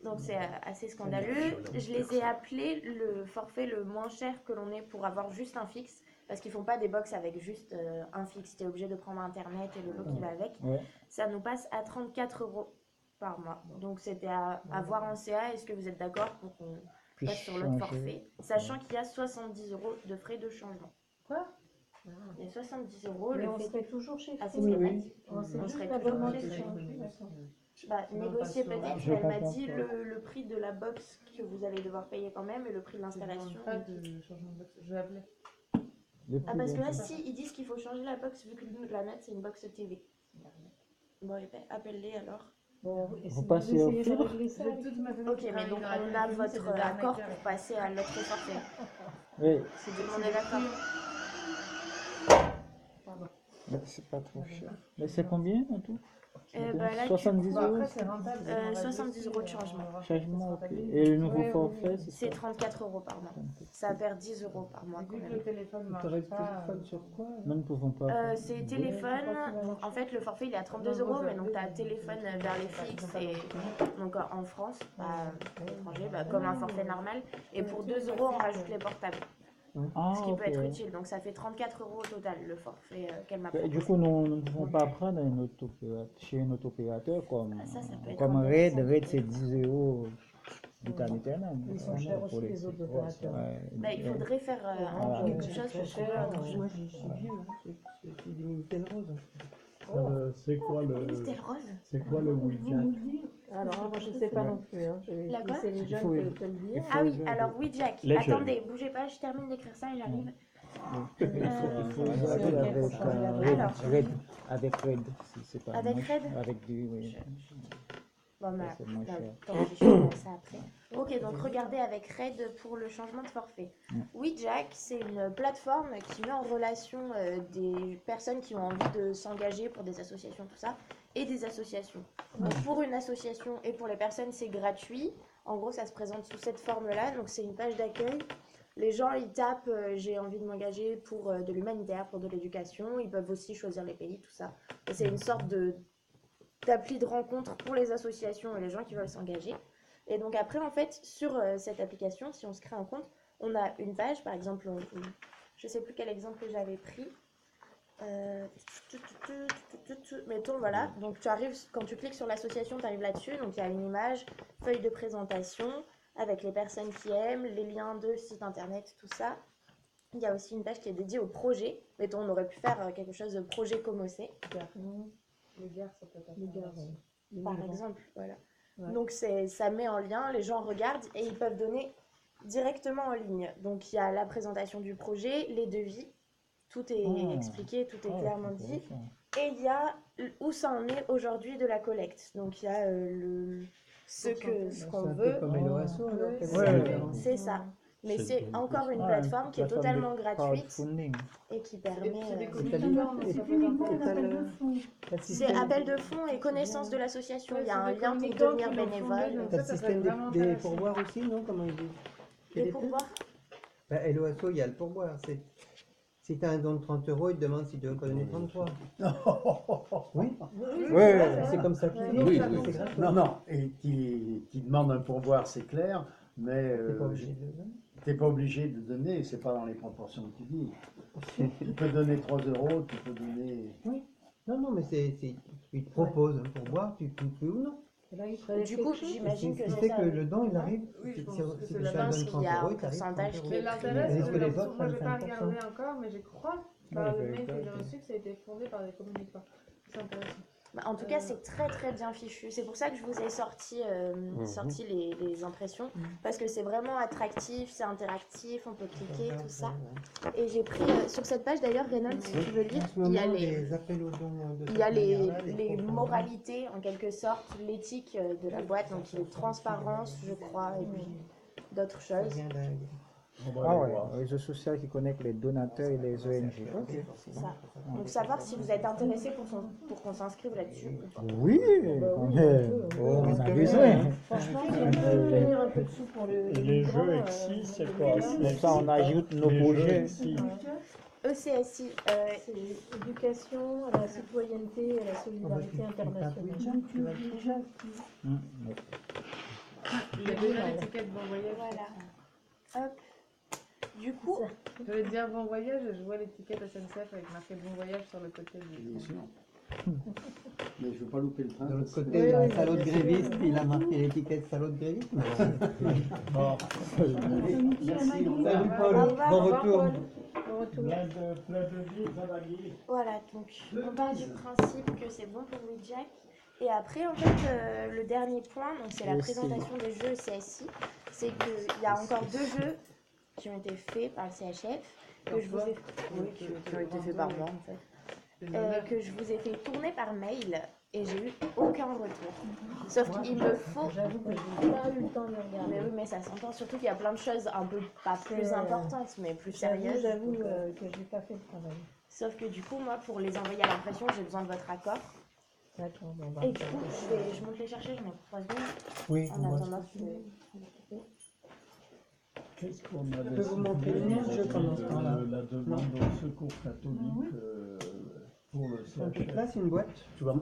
Donc c'est assez scandaleux. Je les ai appelés le forfait le moins cher que l'on ait pour avoir juste un fixe. Parce qu'ils font pas des box avec juste un fixe. Tu es obligé de prendre Internet et le lot qui va avec. Ça nous passe à 34 € par mois. Donc c'était à voir en CA. Est-ce que vous êtes d'accord pour qu'on passe sur l'autre forfait, sachant qu'il y a 70 € de frais de changement. Quoi? Il y a 70 €. Mais on serait toujours chez Free. Oui. On serait toujours chez Free. Négocier peut-être. Elle m'a dit le prix de la box que vous allez devoir payer quand même et le prix de l'installation. Pas de changement de box. Je vais appeler. Parce que là, si ils disent qu'il faut changer la box vu que la nette c'est une box TV. Bon, appelle-les alors. Vous passez au fibre. Ok, mais donc on a votre accord pour passer à l'autre forfait. Oui. C'est tout le monde est d'accord. C'est pas trop cher. Mais c'est combien en tout? Là, 70 €. 70 € de changement. Changement, ok. Et le nouveau forfait, c'est 34 € par mois. Ça perd 10 € par mois. Vu que le téléphone marche T'aurais le téléphone sur quoi? Nous ne pouvons pas. C'est téléphone. En fait, le forfait il est à 32 €, mais donc tu as téléphone vers les fixes et donc en France, à l'étranger, comme un forfait normal. Et pour 2 € on rajoute les portables. Ah, ce qui peut ok. être utile. Donc ça fait 34 € au total le forfait qu'elle m'a Et proposé. du coup, nous ne pouvons pas prendre chez un autre opérateur comme, Ah, ça peut être comme intéressant. Red, c'est 10 € vitam aeternam. Ils sont chers aussi, les autres opérateurs. Bah, il faudrait faire Voilà. quelque chose pour trouver autre chose. Moi, je suis vieux, hein, c'est du Minitel Rose. C'est quoi le Minitel Rose. c'est quoi le Vous widget? nous dire, Alors, moi, je sais pas non plus. Hein. Je vais La quoi laisser les Il jeunes faut- te le dire. Ah oui, alors oui, Jack. Les jeunes. Attendez, bougez pas, je termine d'écrire ça et j'arrive. Il faut regarder ok, avec faut regarder. Alors. Red. Avec Red, c'est pas Avec moins- Red Avec du, oui. Bon, bah, c'est moins cher. tant pis, je ferai ça après. Ok, donc regardez avec Red pour le changement de forfait. Oui, Jack, c'est une plateforme qui met en relation des personnes qui ont envie de s'engager pour des associations, tout ça, et des associations. Donc pour une association et pour les personnes, c'est gratuit. En gros, ça se présente sous cette forme-là. Donc c'est une page d'accueil. Les gens, ils tapent j'ai envie de m'engager pour de l'humanitaire, pour de l'éducation. Ils peuvent aussi choisir les pays, tout ça. Et c'est une sorte d'appli de rencontre pour les associations et les gens qui veulent s'engager. Et donc après, en fait, sur cette application, si on se crée un compte, on a une page, par exemple, je sais plus quel exemple j'avais pris. Mettons, voilà, donc tu arrives, quand tu cliques sur l'association, tu arrives là-dessus, donc il y a une image, feuille de présentation, avec les personnes qui aiment, les liens de site internet, tout ça. Il y a aussi une page qui est dédiée au projet. Mettons, on aurait pu faire quelque chose de projet Comocé, Les guerres, ça peut être Les gars, les par migrants. exemple, voilà. Ouais. Donc ça met en lien, les gens regardent et ils peuvent donner directement en ligne. Donc il y a la présentation du projet, les devis, tout est Ah. expliqué, tout est Ah, clairement c'est dit. intéressant. Et il y a où ça en est aujourd'hui de la collecte. Donc il y a ce qu'on C'est un peu veut. comme LOASO, alors. Ouais, quelle ouais, différence. C'est ça. Mais C'est c'est une encore une Ouais, plateforme qui est plateforme totalement de gratuite crowdfunding. et qui permet. c'est des Et t'as communiqués, dit- donc c'est ça peut uniquement être un t'as appel le- de fonds. T'as le C'est système- appel de fonds et connaissance de l'association. Ouais, Il y a c'est un des lien pour communicants devenir qui l'ont fondé, bénévole. donc T'as le ça peut système être vraiment des intéressant. pourboires aussi, non? Comment il dit? Et TDP? pour voir. Bah, LOASO, il y a le pourboire. Si tu as un don de 30 €, il te demande si tu veux pas donner 33. Oui, c'est comme ça qu'il dit. Oui, C'est oui. grave. Non, non, et qui demande un pourboire, c'est clair, mais T'es pas obligé de le donner. t'es pas obligé de donner, c'est pas dans les proportions que tu dis. Tu peux donner 3 €, tu peux donner. Non, non, mais il te propose un pourboire, tu peux ou non. Et là, il ferait Du coup, quelque chose. j'imagine que Ce qui c'est fait ça. que le don, il arrive. Oui, je pense si que si c'est tu la donnes base, 30 il y a un €, il t'arrive pourcentage 30 qui Mais est €. l'intérêt, Tandis c'est que les que autres moi, j'ai prennent pas 5%. regardé encore, mais je crois, par le mail que j'ai reçu, que ça a été fondé par des communicants. C'est intéressant. Bah, en tout cas, c'est très très bien fichu. C'est pour ça que je vous ai sorti les impressions. Parce que c'est vraiment attractif, c'est interactif, on peut cliquer, tout ça. Et j'ai pris sur cette page d'ailleurs, Renaud, si tu veux lire, En ce il y a moment, les, les appels aux dons de il cette y a manière-là, les propres- moralités en quelque sorte, l'éthique de la boîte, donc les transparences, je crois, et puis d'autres Ça choses. vient d'un- On va Ah aller ouais, voir. un réseau social qui connecte les donateurs et les ONG. Ok. C'est ça. Donc savoir si vous êtes intéressé pour qu'on s'inscrive là-dessus. ou pas. Oui, quand même. On a besoin. Franchement, si on peut obtenir un peu de sous pour Et les les migrants, jeux ici, c'est quoi? Comme ça, on ajoute nos Les jeux projets. ici. ECSI, c'est éducation à la citoyenneté et à la solidarité internationale. Tu as déjà Il y a déjà l'étiquette bon voyage. voilà. Hop. Du coup, Je vais dire bon voyage, je vois l'étiquette SNCF avec marqué bon voyage sur le côté du. Bien sûr. Mais je veux pas louper le train. De l'autre parce que- côté, il y a un salaud de gréviste, il a marqué l'étiquette salaud de gréviste. Bon, Merci, au revoir. Salut Paul, Au revoir, bon au revoir, retour. Bon retour. plein de vie, ça va guérir. voilà, donc on part du principe que c'est bon pour le Jack. Et après, en fait, le dernier point, donc c'est la Le présentation des jeux CSI, c'est qu'il y a encore 2 jeux qui ont été faits par le CHF, que je vous ai, oui, qui ont été faits par moi en fait, que je vous ai fait tourner par mail et j'ai eu aucun retour. Sauf qu'il me faut. J'avoue que je n'ai pas eu le temps de regarder. Mais oui, mais ça s'entend surtout qu'il y a plein de choses un peu pas plus importantes, mais plus sérieuses. J'avoue Donc, que j'ai pas fait le travail. sauf que du coup, moi, pour les envoyer à l'impression, j'ai besoin de votre accord. D'accord, bon, bah, Et du coup, je monte les chercher, je mets 3 secondes. Oui, En attendant que. Qu'est-ce qu'on a peux vous montrer le mien, je commence par là. La demande au secours catholique pour le On te CHF. place une boîte. Tu vas,